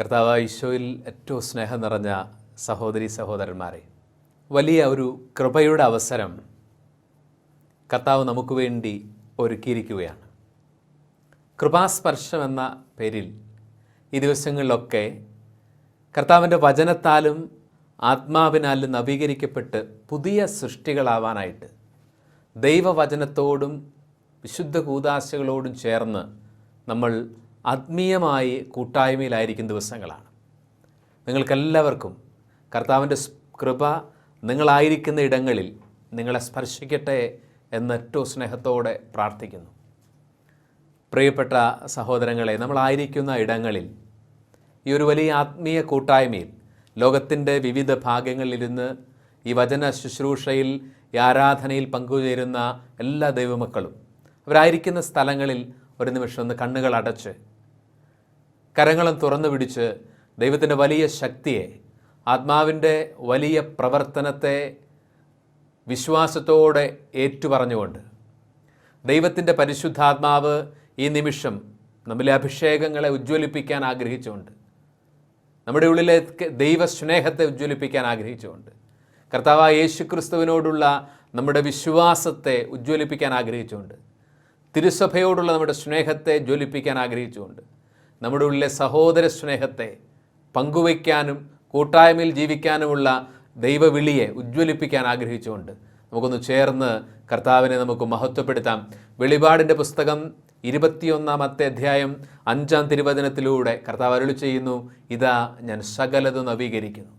കർത്താവായ ഈശോയിൽ ഏറ്റവും സ്നേഹം നിറഞ്ഞ സഹോദരി സഹോദരന്മാരെ, വലിയ ഒരു കൃപയുടെ അവസരം കർത്താവ് നമുക്ക് വേണ്ടി ഒരുക്കിയിരിക്കുകയാണ്. കൃപാസ്പർശം എന്ന പേരിൽ ഈ ദിവസങ്ങളിലൊക്കെ കർത്താവിൻ്റെ വചനത്താലും ആത്മാവിനാലും നവീകരിക്കപ്പെട്ട് പുതിയ സൃഷ്ടികളാവാനായിട്ട് ദൈവവചനത്തോടും വിശുദ്ധ കൂദാശകളോടും ചേർന്ന് നമ്മൾ ആത്മീയമായി കൂട്ടായ്മയിലായിരിക്കുന്ന ദിവസങ്ങളാണ്. നിങ്ങൾക്കെല്ലാവർക്കും കർത്താവിൻ്റെ കൃപ നിങ്ങളായിരിക്കുന്ന ഇടങ്ങളിൽ നിങ്ങളെ സ്പർശിക്കട്ടെ എന്ന് ഏറ്റവും സ്നേഹത്തോടെ പ്രാർത്ഥിക്കുന്നു. പ്രിയപ്പെട്ട സഹോദരങ്ങളെ, നമ്മളായിരിക്കുന്ന ഇടങ്ങളിൽ ഈ ഒരു വലിയ ആത്മീയ കൂട്ടായ്മയിൽ ലോകത്തിൻ്റെ വിവിധ ഭാഗങ്ങളിലിരുന്ന് ഈ വചന ശുശ്രൂഷയിൽ ഈ ആരാധനയിൽ പങ്കുചേരുന്ന എല്ലാ ദൈവമക്കളും അവരായിരിക്കുന്ന സ്ഥലങ്ങളിൽ ഒരു നിമിഷം ഒന്ന് കണ്ണുകൾ അടച്ച് കരങ്ങളും തുറന്നു പിടിച്ച് ദൈവത്തിൻ്റെ വലിയ ശക്തിയെ, ആത്മാവിൻ്റെ വലിയ പ്രവർത്തനത്തെ വിശ്വാസത്തോടെ ഏറ്റുപറഞ്ഞുകൊണ്ട് ദൈവത്തിൻ്റെ പരിശുദ്ധാത്മാവ് ഈ നിമിഷം നമ്മിലെ അഭിഷേകങ്ങളെ ഉജ്ജ്വലിപ്പിക്കാൻ ആഗ്രഹിച്ചുകൊണ്ട്, നമ്മുടെ ഉള്ളിലെ ദൈവസ്നേഹത്തെ ഉജ്ജ്വലിപ്പിക്കാൻ ആഗ്രഹിച്ചുകൊണ്ട്, കർത്താവായ യേശുക്രിസ്തുവിനോടുള്ള നമ്മുടെ വിശ്വാസത്തെ ഉജ്ജ്വലിപ്പിക്കാൻ ആഗ്രഹിച്ചുകൊണ്ട്, തിരുസഭയോടുള്ള നമ്മുടെ സ്നേഹത്തെ ജ്വലിപ്പിക്കാൻ ആഗ്രഹിച്ചുകൊണ്ട്, നമ്മുടെ ഉള്ളിലെ സഹോദര സ്നേഹത്തെ പങ്കുവയ്ക്കാനും കൂട്ടായ്മയിൽ ജീവിക്കാനുമുള്ള ദൈവവിളിയെ ഉജ്ജ്വലിപ്പിക്കാൻ ആഗ്രഹിച്ചുകൊണ്ട് നമുക്കൊന്ന് ചേർന്ന് കർത്താവിനെ നമുക്ക് മഹത്വപ്പെടുത്താം. വെളിപാടിൻ്റെ പുസ്തകം 21-ാമത്തെ അധ്യായം 5-ാം തിരുവചനത്തിലൂടെ കർത്താവ് അരുളി ചെയ്യുന്നു, ഇതാ ഞാൻ സകലതും നവീകരിക്കുന്നു.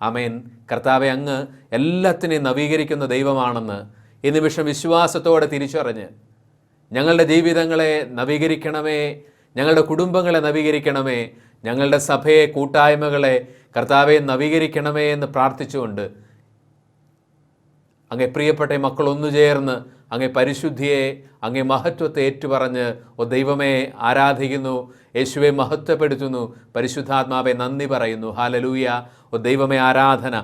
ആമേൻ. കർത്താവെ, അങ്ങ് എല്ലാത്തിനെയും നവീകരിക്കുന്ന ദൈവമാണെന്ന് ഈ നിമിഷം വിശ്വാസത്തോടെ തിരിച്ചറിഞ്ഞ് ഞങ്ങളുടെ ജീവിതങ്ങളെ നവീകരിക്കണമേ, ഞങ്ങളുടെ കുടുംബങ്ങളെ നവീകരിക്കണമേ, ഞങ്ങളുടെ സഭയെ, കൂട്ടായ്മകളെ കർത്താവെ നവീകരിക്കണമേ എന്ന് പ്രാർത്ഥിച്ചുകൊണ്ട് അങ്ങേ പ്രിയപ്പെട്ട മക്കൾ ഒന്നു ചേർന്ന് അങ്ങേ പരിശുദ്ധിയെ, അങ്ങേ മഹത്വത്തെ ഏറ്റുപറഞ്ഞ് ഓ ദൈവമേ ആരാധിക്കുന്നു, യേശുവെ മഹത്വപ്പെടുത്തുന്നു, പരിശുദ്ധാത്മാവെ നന്ദി പറയുന്നു. ഹല്ലേലൂയ. ഓ ദൈവമേ ആരാധന.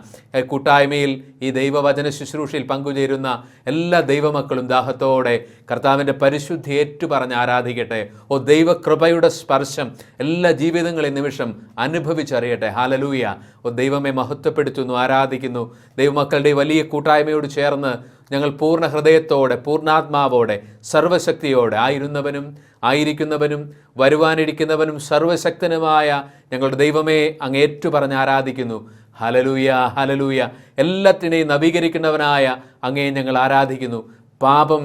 കൂട്ടായ്മയിൽ ഈ ദൈവവചന ശുശ്രൂഷയിൽ പങ്കുചേരുന്ന എല്ലാ ദൈവമക്കളും ദാഹത്തോടെ കർത്താവിൻ്റെ പരിശുദ്ധി ഏറ്റുപറഞ്ഞ് ആരാധിക്കട്ടെ. ഓ ദൈവകൃപയുടെ സ്പർശം എല്ലാ ജീവിതങ്ങളെ നിമിഷം അനുഭവിച്ചറിയട്ടെ. ഹല്ലേലൂയ. ഓ ദൈവമേ മഹത്വപ്പെടുത്തുന്നു, ആരാധിക്കുന്നു. ദൈവമക്കളുടെ വലിയ കൂട്ടായ്മയോട് ചേർന്ന് ഞങ്ങൾ പൂർണ്ണ ഹൃദയത്തോടെ, പൂർണ്ണാത്മാവോടെ, സർവശക്തിയോടെ ആയിരുന്നവനും ആയിരിക്കുന്നവനും വരുവാനിരിക്കുന്നവനും സർവശക്തനുമായ ഞങ്ങളുടെ ദൈവമേ അങ്ങ് ഏറ്റുപറഞ്ഞ് ആരാധിക്കുന്നു. Hallelujah, hallelujah. എല്ലാത്തിനെയും നവീകരിക്കുന്നവനായ അങ്ങേ ഞങ്ങൾ ആരാധിക്കുന്നു. പാപം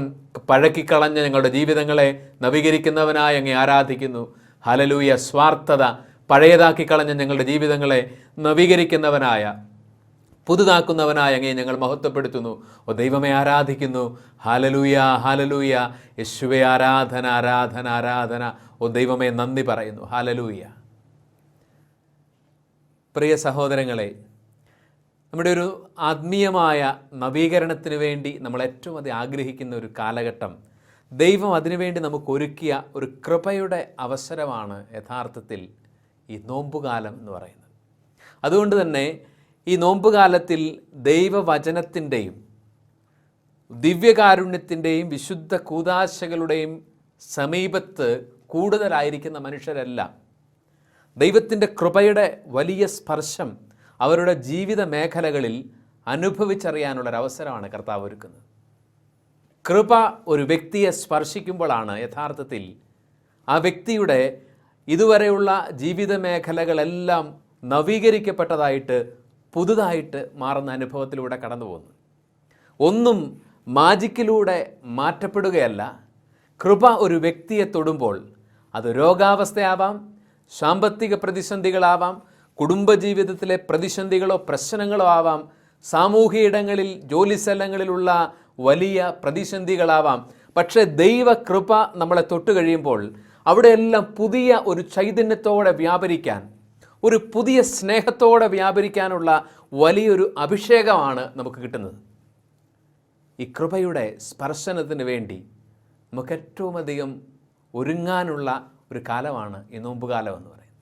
പഴക്കിക്കളഞ്ഞ ഞങ്ങളുടെ ജീവിതങ്ങളെ നവീകരിക്കുന്നവനായ അങ്ങേ ആരാധിക്കുന്നു. ഹല്ലേലൂയ. സ്വാർത്ഥത പഴയതാക്കിക്കളഞ്ഞ ഞങ്ങളുടെ ജീവിതങ്ങളെ നവീകരിക്കുന്നവനായ, പുതുതാക്കുന്നവനായ അങ്ങേ ഞങ്ങൾ മഹത്വപ്പെടുത്തുന്നു. ഓ ദൈവമേ ആരാധിക്കുന്നു. ഹല്ലേലൂയ, ഹല്ലേലൂയ. യേശുവേ ആരാധന, ആരാധന, ആരാധന. ഓ ദൈവമേ നന്ദി പറയുന്നു. ഹല്ലേലൂയ. പ്രിയ സഹോദരങ്ങളെ, നമ്മുടെ ഒരു ആത്മീയമായ നവീകരണത്തിന് വേണ്ടി നമ്മൾ ഏറ്റവും അധികം ആഗ്രഹിക്കുന്ന ഒരു കാലഘട്ടം, ദൈവം അതിനുവേണ്ടി നമുക്ക് ഒരുക്കിയ ഒരു കൃപയുടെ അവസരമാണ് യഥാർത്ഥത്തിൽ ഈ നോമ്പുകാലം എന്ന് പറയുന്നത്. അതുകൊണ്ട് തന്നെ ഈ നോമ്പുകാലത്തിൽ ദൈവവചനത്തിൻ്റെയും ദിവ്യകാരുണ്യത്തിൻ്റെയും വിശുദ്ധ കൂദാശകളുടെയും സമീപത്ത് കൂടുതലായിരിക്കുന്ന മനുഷ്യരെല്ലാം ദൈവത്തിൻ്റെ കൃപയുടെ വലിയ സ്പർശം അവരുടെ ജീവിത മേഖലകളിൽ അനുഭവിച്ചറിയാനുള്ളൊരവസരമാണ് കർത്താവ് ഒരുക്കുന്നത്. കൃപ ഒരു വ്യക്തിയെ സ്പർശിക്കുമ്പോഴാണ് യഥാർത്ഥത്തിൽ ആ വ്യക്തിയുടെ ഇതുവരെയുള്ള ജീവിത മേഖലകളെല്ലാം നവീകരിക്കപ്പെട്ടതായിട്ട്, പുതുതായിട്ട് മാറുന്ന അനുഭവത്തിലൂടെ കടന്നു പോകുന്നു. ഒന്നും മാജിക്കിലൂടെ മാറ്റപ്പെടുകയല്ല. കൃപ ഒരു വ്യക്തിയെ തൊടുമ്പോൾ അത് രോഗാവസ്ഥയാവാം, സാമ്പത്തിക പ്രതിസന്ധികളാവാം, കുടുംബജീവിതത്തിലെ പ്രതിസന്ധികളോ പ്രശ്നങ്ങളോ ആവാം, സാമൂഹിക ഇടങ്ങളിൽ ജോലിസ്ഥലങ്ങളിലുള്ള വലിയ പ്രതിസന്ധികളാവാം. പക്ഷേ ദൈവകൃപ നമ്മളെ തൊട്ട് കഴിയുമ്പോൾ അവിടെയെല്ലാം പുതിയ ഒരു ചൈതന്യത്തോടെ വ്യാപരിക്കാൻ, ഒരു പുതിയ സ്നേഹത്തോടെ വ്യാപരിക്കാനുള്ള വലിയൊരു അഭിഷേകമാണ് നമുക്ക് കിട്ടുന്നത്. ഈ കൃപയുടെ സ്പർശനത്തിന് വേണ്ടി നമുക്ക് ഏറ്റവും അധികം ഒരുങ്ങാനുള്ള ഒരു കാലമാണ് ഈ നോമ്പുകാലം എന്ന് പറയുന്നത്.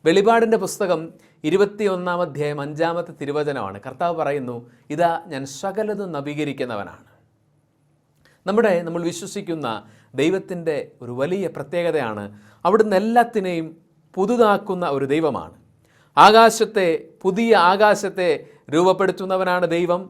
വെളിപാടിൻ്റെ പുസ്തകം 21-ാം അധ്യായം 5-ാമത്തെ തിരുവചനമാണ്. കർത്താവ് പറയുന്നു, ഇതാ ഞാൻ സകലതും നവീകരിക്കുന്നവനാണ്. നമ്മൾ വിശ്വസിക്കുന്ന ദൈവത്തിൻ്റെ ഒരു വലിയ പ്രത്യേകതയാണ്, അവിടുന്ന് എല്ലാത്തിനെയും പുതുതാക്കുന്ന ഒരു ദൈവമാണ്. പുതിയ ആകാശത്തെ രൂപപ്പെടുത്തുന്നവനാണ് ദൈവം.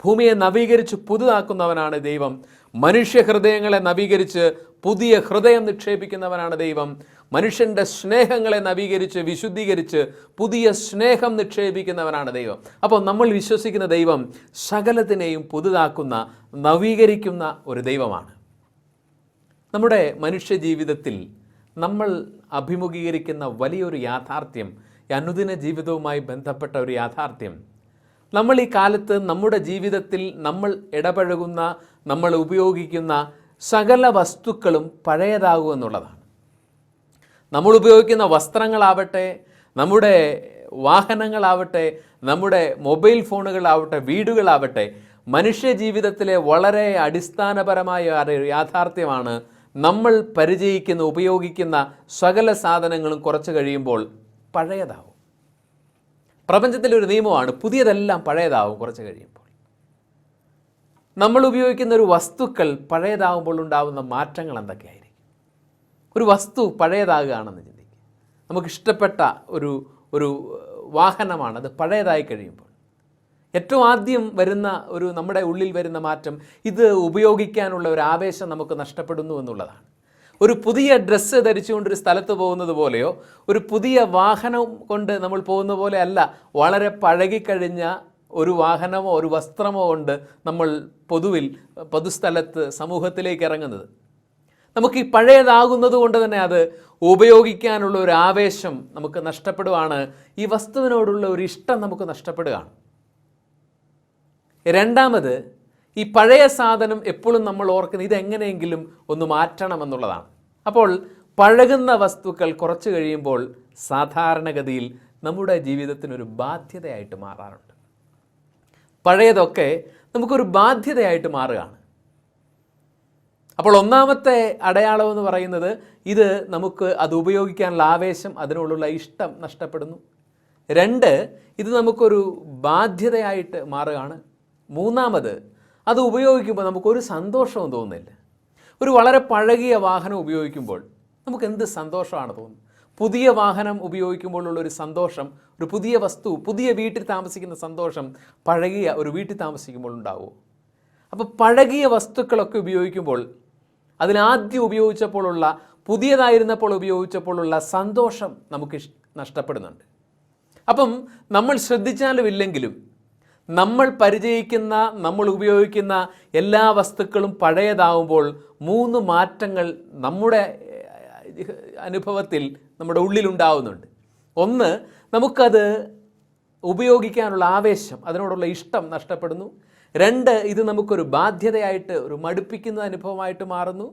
ഭൂമിയെ നവീകരിച്ച് പുതുതാക്കുന്നവനാണ് ദൈവം. മനുഷ്യ ഹൃദയങ്ങളെ നവീകരിച്ച് പുതിയ ഹൃദയം നിക്ഷേപിക്കുന്നവനാണ് ദൈവം. മനുഷ്യൻ്റെ സ്നേഹങ്ങളെ നവീകരിച്ച് വിശുദ്ധീകരിച്ച് പുതിയ സ്നേഹം നിക്ഷേപിക്കുന്നവനാണ് ദൈവം. അപ്പോൾ നമ്മൾ വിശ്വസിക്കുന്ന ദൈവം സകലത്തിനെയും പുതുതാക്കുന്ന, നവീകരിക്കുന്ന ഒരു ദൈവമാണ്. നമ്മുടെ മനുഷ്യ ജീവിതത്തിൽ നമ്മൾ അഭിമുഖീകരിക്കുന്ന വലിയൊരു യാഥാർത്ഥ്യം, അനുദിന ജീവിതവുമായി ബന്ധപ്പെട്ട ഒരു യാഥാർത്ഥ്യം, നമ്മൾ ഈ കാലത്ത് നമ്മുടെ ജീവിതത്തിൽ നമ്മൾ ഇടപഴകുന്ന, നമ്മൾ ഉപയോഗിക്കുന്ന സകല വസ്തുക്കളും പഴയതാകുമെന്നുള്ളതാണ്. നമ്മൾ ഉപയോഗിക്കുന്ന വസ്ത്രങ്ങളാവട്ടെ, നമ്മുടെ വാഹനങ്ങളാവട്ടെ, നമ്മുടെ മൊബൈൽ ഫോണുകളാവട്ടെ, വീടുകളാവട്ടെ, മനുഷ്യ ജീവിതത്തിലെ വളരെ അടിസ്ഥാനപരമായ ഒരു യാഥാർത്ഥ്യമാണ്. നമ്മൾ പരിചയിക്കുന്ന, ഉപയോഗിക്കുന്ന സകല സാധനങ്ങളും കുറച്ച് കഴിയുമ്പോൾ പഴയതാവും. പ്രപഞ്ചത്തിലൊരു നിയമമാണ്, പുതിയതെല്ലാം പഴയതാവും കുറച്ച് കഴിയുമ്പോൾ. നമ്മൾ ഉപയോഗിക്കുന്ന ഒരു വസ്തുക്കൾ പഴയതാവുമ്പോൾ ഉണ്ടാകുന്ന മാറ്റങ്ങൾ എന്തൊക്കെയായിരിക്കും? ഒരു വസ്തു പഴയതാകുകയാണെന്ന് ചിന്തിക്കുക. നമുക്കിഷ്ടപ്പെട്ട ഒരു വാഹനമാണ്, അത് പഴയതായി കഴിയുമ്പോൾ ഏറ്റവും ആദ്യം വരുന്ന നമ്മുടെ ഉള്ളിൽ വരുന്ന മാറ്റം, ഇത് ഉപയോഗിക്കാനുള്ള ഒരു ആവേശം നമുക്ക് നഷ്ടപ്പെടുന്നു എന്നുള്ളതാണ്. ഒരു പുതിയ ഡ്രസ്സ് ധരിച്ചുകൊണ്ടൊരു സ്ഥലത്ത് പോകുന്നത് പോലെയോ ഒരു പുതിയ വാഹനം കൊണ്ട് നമ്മൾ പോകുന്ന പോലെ അല്ല, വളരെ പഴകിക്കഴിഞ്ഞ ഒരു വാഹനമോ ഒരു വസ്ത്രമോ കൊണ്ട് നമ്മൾ പൊതുസ്ഥലത്ത് സമൂഹത്തിലേക്ക് ഇറങ്ങുന്നത്. നമുക്ക് ഈ പഴയതാകുന്നത് കൊണ്ട് തന്നെ അത് ഉപയോഗിക്കാനുള്ള ഒരു ആവേശം നമുക്ക് നഷ്ടപ്പെടുകയാണ്. ഈ വസ്തുവിനോടുള്ള ഒരു ഇഷ്ടം നമുക്ക് നഷ്ടപ്പെടുകയാണ്. രണ്ടാമത്, ഈ പഴയ സാധനം എപ്പോഴും നമ്മൾ ഓർക്കുന്നത് ഇതെങ്ങനെയെങ്കിലും ഒന്ന് മാറ്റണം എന്നുള്ളതാണ്. അപ്പോൾ പഴകുന്ന വസ്തുക്കൾ കുറച്ച് കഴിയുമ്പോൾ സാധാരണഗതിയിൽ നമ്മുടെ ജീവിതത്തിനൊരു ബാധ്യതയായിട്ട് മാറാറുണ്ട്. പഴയതൊക്കെ നമുക്കൊരു ബാധ്യതയായിട്ട് മാറുകയാണ്. അപ്പോൾ ഒന്നാമത്തെ അടയാളം എന്ന് പറയുന്നത്, ഇത് നമുക്ക് അത് ഉപയോഗിക്കാനുള്ള ആവേശം, അതിനോടുള്ള ഇഷ്ടം നഷ്ടപ്പെടുന്നു. രണ്ട്, ഇത് നമുക്കൊരു ബാധ്യതയായിട്ട് മാറുകയാണ്. മൂന്നാമത്, അത് ഉപയോഗിക്കുമ്പോൾ നമുക്കൊരു സന്തോഷവും തോന്നുന്നില്ല. ഒരു വളരെ പഴകിയ വാഹനം ഉപയോഗിക്കുമ്പോൾ നമുക്ക് എന്ത് സന്തോഷമാണ് തോന്നുന്നത്. പുതിയ വാഹനം ഉപയോഗിക്കുമ്പോഴുള്ളൊരു സന്തോഷം, ഒരു പുതിയ വസ്തു, പുതിയ വീട്ടിൽ താമസിക്കുന്ന സന്തോഷം പഴകിയ ഒരു വീട്ടിൽ താമസിക്കുമ്പോൾ ഉണ്ടാവുമോ? അപ്പോൾ പഴകിയ വസ്തുക്കളൊക്കെ ഉപയോഗിക്കുമ്പോൾ അതിനാദ്യം ഉപയോഗിച്ചപ്പോഴുള്ള, പുതിയതായിരുന്നപ്പോൾ ഉപയോഗിച്ചപ്പോഴുള്ള സന്തോഷം നമുക്ക് നഷ്ടപ്പെടുന്നുണ്ട്. അപ്പം നമ്മൾ ശ്രദ്ധിച്ചാലും ഇല്ലെങ്കിലും നമ്മൾ പരിചയിക്കുന്ന, നമ്മൾ ഉപയോഗിക്കുന്ന എല്ലാ വസ്തുക്കളും പഴയതാവുമ്പോൾ 3 മാറ്റങ്ങൾ നമ്മുടെ അനുഭവത്തിൽ നമ്മുടെ ഉള്ളിലുണ്ടാവുന്നുണ്ട്. ഒന്ന്, നമുക്കത് ഉപയോഗിക്കാനുള്ള ആവേശം, അതിനോടുള്ള ഇഷ്ടം നഷ്ടപ്പെടുന്നു. രണ്ട്, ഇത് നമുക്കൊരു ബാധ്യതയായിട്ട്, ഒരു മടുപ്പിക്കുന്ന അനുഭവമായിട്ട് മാറുന്നു.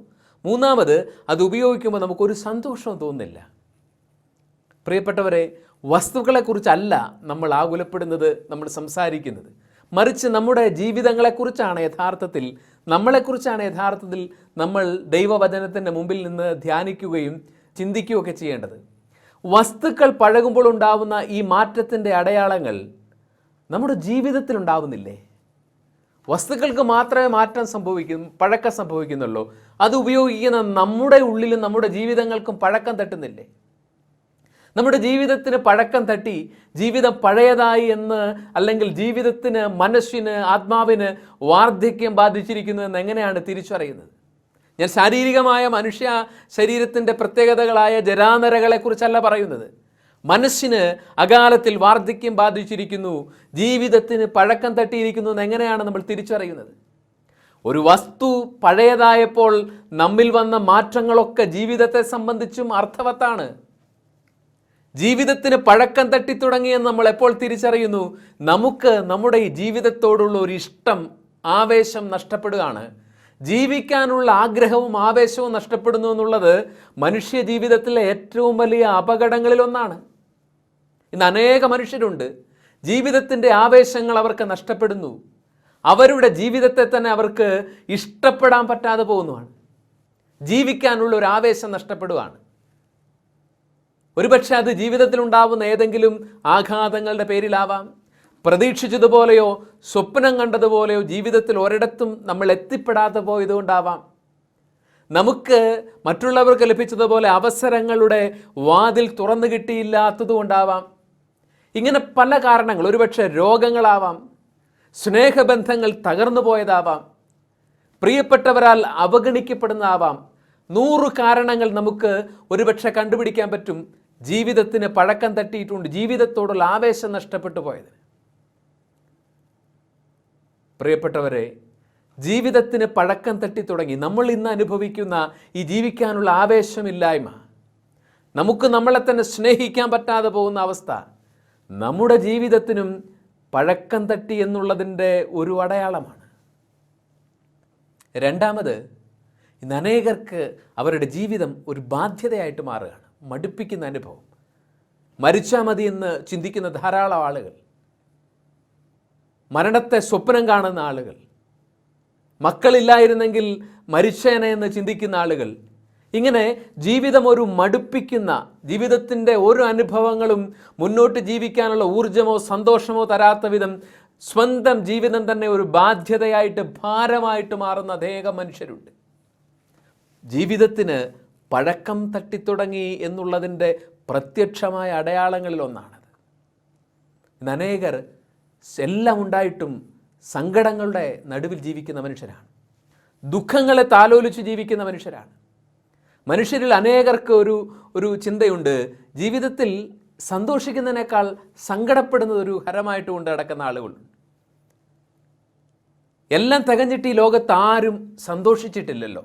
മൂന്നാമത്, അത് ഉപയോഗിക്കുമ്പോൾ നമുക്കൊരു സന്തോഷവും തോന്നുന്നില്ല. പ്രിയപ്പെട്ടവരെ, വസ്തുക്കളെക്കുറിച്ചല്ല നമ്മൾ ആകുലപ്പെടുന്നത്, നമ്മൾ സംസാരിക്കുന്നത്. മറിച്ച് നമ്മുടെ ജീവിതങ്ങളെക്കുറിച്ചാണ് യഥാർത്ഥത്തിൽ, നമ്മളെക്കുറിച്ചാണ് യഥാർത്ഥത്തിൽ നമ്മൾ ദൈവവചനത്തിൻ്റെ മുമ്പിൽ നിന്ന് ധ്യാനിക്കുകയും ചിന്തിക്കുകയൊക്കെ ചെയ്യേണ്ടത്. വസ്തുക്കൾ പഴകുമ്പോൾ ഉണ്ടാവുന്ന ഈ മാറ്റത്തിൻ്റെ അടയാളങ്ങൾ നമ്മുടെ ജീവിതത്തിൽ ഉണ്ടാവുന്നില്ലേ? വസ്തുക്കൾക്ക് മാത്രമേ പഴക്കം സംഭവിക്കുന്നുള്ളൂ. അത് ഉപയോഗിക്കുന്ന നമ്മുടെ ഉള്ളിലും നമ്മുടെ ജീവിതങ്ങൾക്കും പഴക്കം തട്ടുന്നില്ലേ? നമ്മുടെ ജീവിതത്തിന് പഴക്കം തട്ടി ജീവിതം പഴയതായി എന്ന്, അല്ലെങ്കിൽ ജീവിതത്തിന്, മനസ്സിന്, ആത്മാവിന് വാർദ്ധക്യം ബാധിച്ചിരിക്കുന്നു എന്ന് എങ്ങനെയാണ് തിരിച്ചറിയുന്നത്? ഞാൻ ശാരീരികമായ മനുഷ്യ ശരീരത്തിൻ്റെ പ്രത്യേകതകളായ ജരാനരകളെക്കുറിച്ചല്ല പറയുന്നത്. മനസ്സിന് അകാലത്തിൽ വാർദ്ധക്യം ബാധിച്ചിരിക്കുന്നു, ജീവിതത്തിന് പഴക്കം തട്ടിയിരിക്കുന്നു എന്ന് എങ്ങനെയാണ് നമ്മൾ തിരിച്ചറിയുന്നത്? ഒരു വസ്തു പഴയതായപ്പോൾ നമ്മിൽ വന്ന മാറ്റങ്ങളൊക്കെ ജീവിതത്തെ സംബന്ധിച്ചും അർത്ഥവത്താണ്. ജീവിതത്തിന് പഴക്കം തട്ടിത്തുടങ്ങിയെന്ന് നമ്മൾ എപ്പോൾ തിരിച്ചറിയുന്നു? നമുക്ക് നമ്മുടെ ഈ ജീവിതത്തോടുള്ള ഒരു ഇഷ്ടം, ആവേശം നഷ്ടപ്പെടുകയാണ്. ജീവിക്കാനുള്ള ആഗ്രഹവും ആവേശവും നഷ്ടപ്പെടുന്നു എന്നുള്ളത് മനുഷ്യ ജീവിതത്തിലെ ഏറ്റവും വലിയ അപകടങ്ങളിലൊന്നാണ്. ഇന്ന് അനേക മനുഷ്യരുണ്ട്, ജീവിതത്തിൻ്റെ ആവേശങ്ങൾ അവർക്ക് നഷ്ടപ്പെടുന്നു. അവരുടെ ജീവിതത്തെ തന്നെ അവർക്ക് ഇഷ്ടപ്പെടാൻ പറ്റാതെ പോകുന്നതാണ്. ജീവിക്കാനുള്ള ഒരു ആവേശം നഷ്ടപ്പെടുകയാണ്. ഒരുപക്ഷെ അത് ജീവിതത്തിലുണ്ടാവുന്ന ഏതെങ്കിലും ആഘാതങ്ങളുടെ പേരിലാവാം. പ്രതീക്ഷിച്ചതുപോലെയോ സ്വപ്നം കണ്ടതുപോലെയോ ജീവിതത്തിൽ ഒരിടത്തും നമ്മൾ എത്തിപ്പെടാതെ പോയതുകൊണ്ടാവാം. നമുക്ക് മറ്റുള്ളവർക്ക് ലഭിച്ചതുപോലെ അവസരങ്ങളുടെ വാതിൽ തുറന്നു കിട്ടിയില്ലാത്തതുകൊണ്ടാവാം. ഇങ്ങനെ പല കാരണങ്ങൾ, ഒരുപക്ഷെ രോഗങ്ങളാവാം, സ്നേഹബന്ധങ്ങൾ തകർന്നു പോയതാവാം, പ്രിയപ്പെട്ടവരാൽ അവഗണിക്കപ്പെടുന്നതാവാം. 100 കാരണങ്ങൾ നമുക്ക് ഒരുപക്ഷെ കണ്ടുപിടിക്കാൻ പറ്റും ജീവിതത്തിന് പഴക്കം തട്ടിയിട്ടുണ്ട്, ജീവിതത്തോടുള്ള ആവേശം നഷ്ടപ്പെട്ടു പോയത്. പ്രിയപ്പെട്ടവരെ, ജീവിതത്തിന് പഴക്കം തട്ടി തുടങ്ങി നമ്മൾ ഇന്ന് അനുഭവിക്കുന്ന ഈ ജീവിക്കാനുള്ള ആവേശമില്ലായ്മ, നമുക്ക് നമ്മളെ തന്നെ സ്നേഹിക്കാൻ പറ്റാതെ പോകുന്ന അവസ്ഥ, നമ്മുടെ ജീവിതത്തിനും പഴക്കം തട്ടി എന്നുള്ളതിൻ്റെ ഒരു അടയാളമാണ്. രണ്ടാമത്, ഇന്ന് അനേകർക്ക് അവരുടെ ജീവിതം ഒരു ബാധ്യതയായിട്ട് മാറുകയാണ്. മടുപ്പിക്കുന്ന അനുഭവം, മരിച്ചാൽ മതി എന്ന് ചിന്തിക്കുന്ന ധാരാളം ആളുകൾ, മരണത്തെ സ്വപ്നം കാണുന്ന ആളുകൾ, മക്കളില്ലായിരുന്നെങ്കിൽ മരിച്ചേനെ എന്ന് ചിന്തിക്കുന്ന ആളുകൾ, ഇങ്ങനെ ജീവിതം ഒരു മടുപ്പിക്കുന്ന, ജീവിതത്തിൻ്റെ ഓരോ അനുഭവങ്ങളും മുന്നോട്ട് ജീവിക്കാനുള്ള ഊർജമോ സന്തോഷമോ തരാത്ത വിധം സ്വന്തം ജീവിതം തന്നെ ഒരു ബാധ്യതയായിട്ട്, ഭാരമായിട്ട് മാറുന്ന അനേകം മനുഷ്യരുണ്ട്. ജീവിതത്തിന് പഴക്കം തട്ടിത്തുടങ്ങി എന്നുള്ളതിൻ്റെ പ്രത്യക്ഷമായ അടയാളങ്ങളിലൊന്നാണത്. ഇന്ന് അനേകർ എല്ലാം ഉണ്ടായിട്ടും സങ്കടങ്ങളുടെ നടുവിൽ ജീവിക്കുന്ന മനുഷ്യരാണ്, ദുഃഖങ്ങളെ താലോലിച്ച് ജീവിക്കുന്ന മനുഷ്യരാണ്. മനുഷ്യരിൽ അനേകർക്ക് ഒരു ചിന്തയുണ്ട്, ജീവിതത്തിൽ സന്തോഷിക്കുന്നതിനേക്കാൾ സങ്കടപ്പെടുന്നത് ഒരു ഹരമായിട്ട് കൊണ്ട് നടക്കുന്ന ആളുകളുണ്ട്. എല്ലാം തികഞ്ഞിട്ട് ഈ ലോകത്ത് ആരും സന്തോഷിച്ചിട്ടില്ലല്ലോ.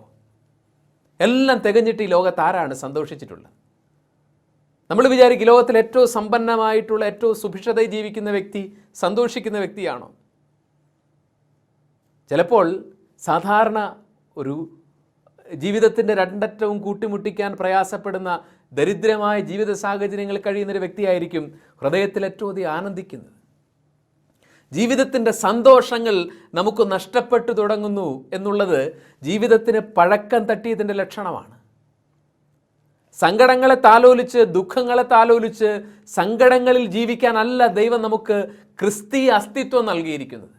എല്ലാം തികഞ്ഞിട്ട് ഈ ലോകത്ത് ആരാണ് സന്തോഷിച്ചിട്ടുള്ളത്? നമ്മൾ വിചാരിക്കും ലോകത്തിൽ ഏറ്റവും സമ്പന്നമായിട്ടുള്ള, ഏറ്റവും സുഭിക്ഷതയിൽ ജീവിക്കുന്ന വ്യക്തി സന്തോഷിക്കുന്ന വ്യക്തിയാണോ? ചിലപ്പോൾ സാധാരണ ഒരു ജീവിതത്തിൻ്റെ രണ്ടറ്റവും കൂട്ടിമുട്ടിക്കാൻ പ്രയാസപ്പെടുന്ന ദരിദ്രമായ ജീവിത സാഹചര്യങ്ങളിൽ കഴിയുന്നൊരു വ്യക്തിയായിരിക്കും ഹൃദയത്തിൽ ഏറ്റവും അധികം ആനന്ദിക്കുന്നത്. ജീവിതത്തിൻ്റെ സന്തോഷങ്ങൾ നമുക്ക് നഷ്ടപ്പെട്ടു തുടങ്ങുന്നു എന്നുള്ളത് ജീവിതത്തിന് പഴക്കം തട്ടിയതിൻ്റെ ലക്ഷണമാണ്. സങ്കടങ്ങളെ താലോലിച്ച്, ദുഃഖങ്ങളെ താലോലിച്ച് സങ്കടങ്ങളിൽ ജീവിക്കാനല്ല ദൈവം നമുക്ക് ക്രിസ്തീയ അസ്തിത്വം നൽകിയിരിക്കുന്നത്.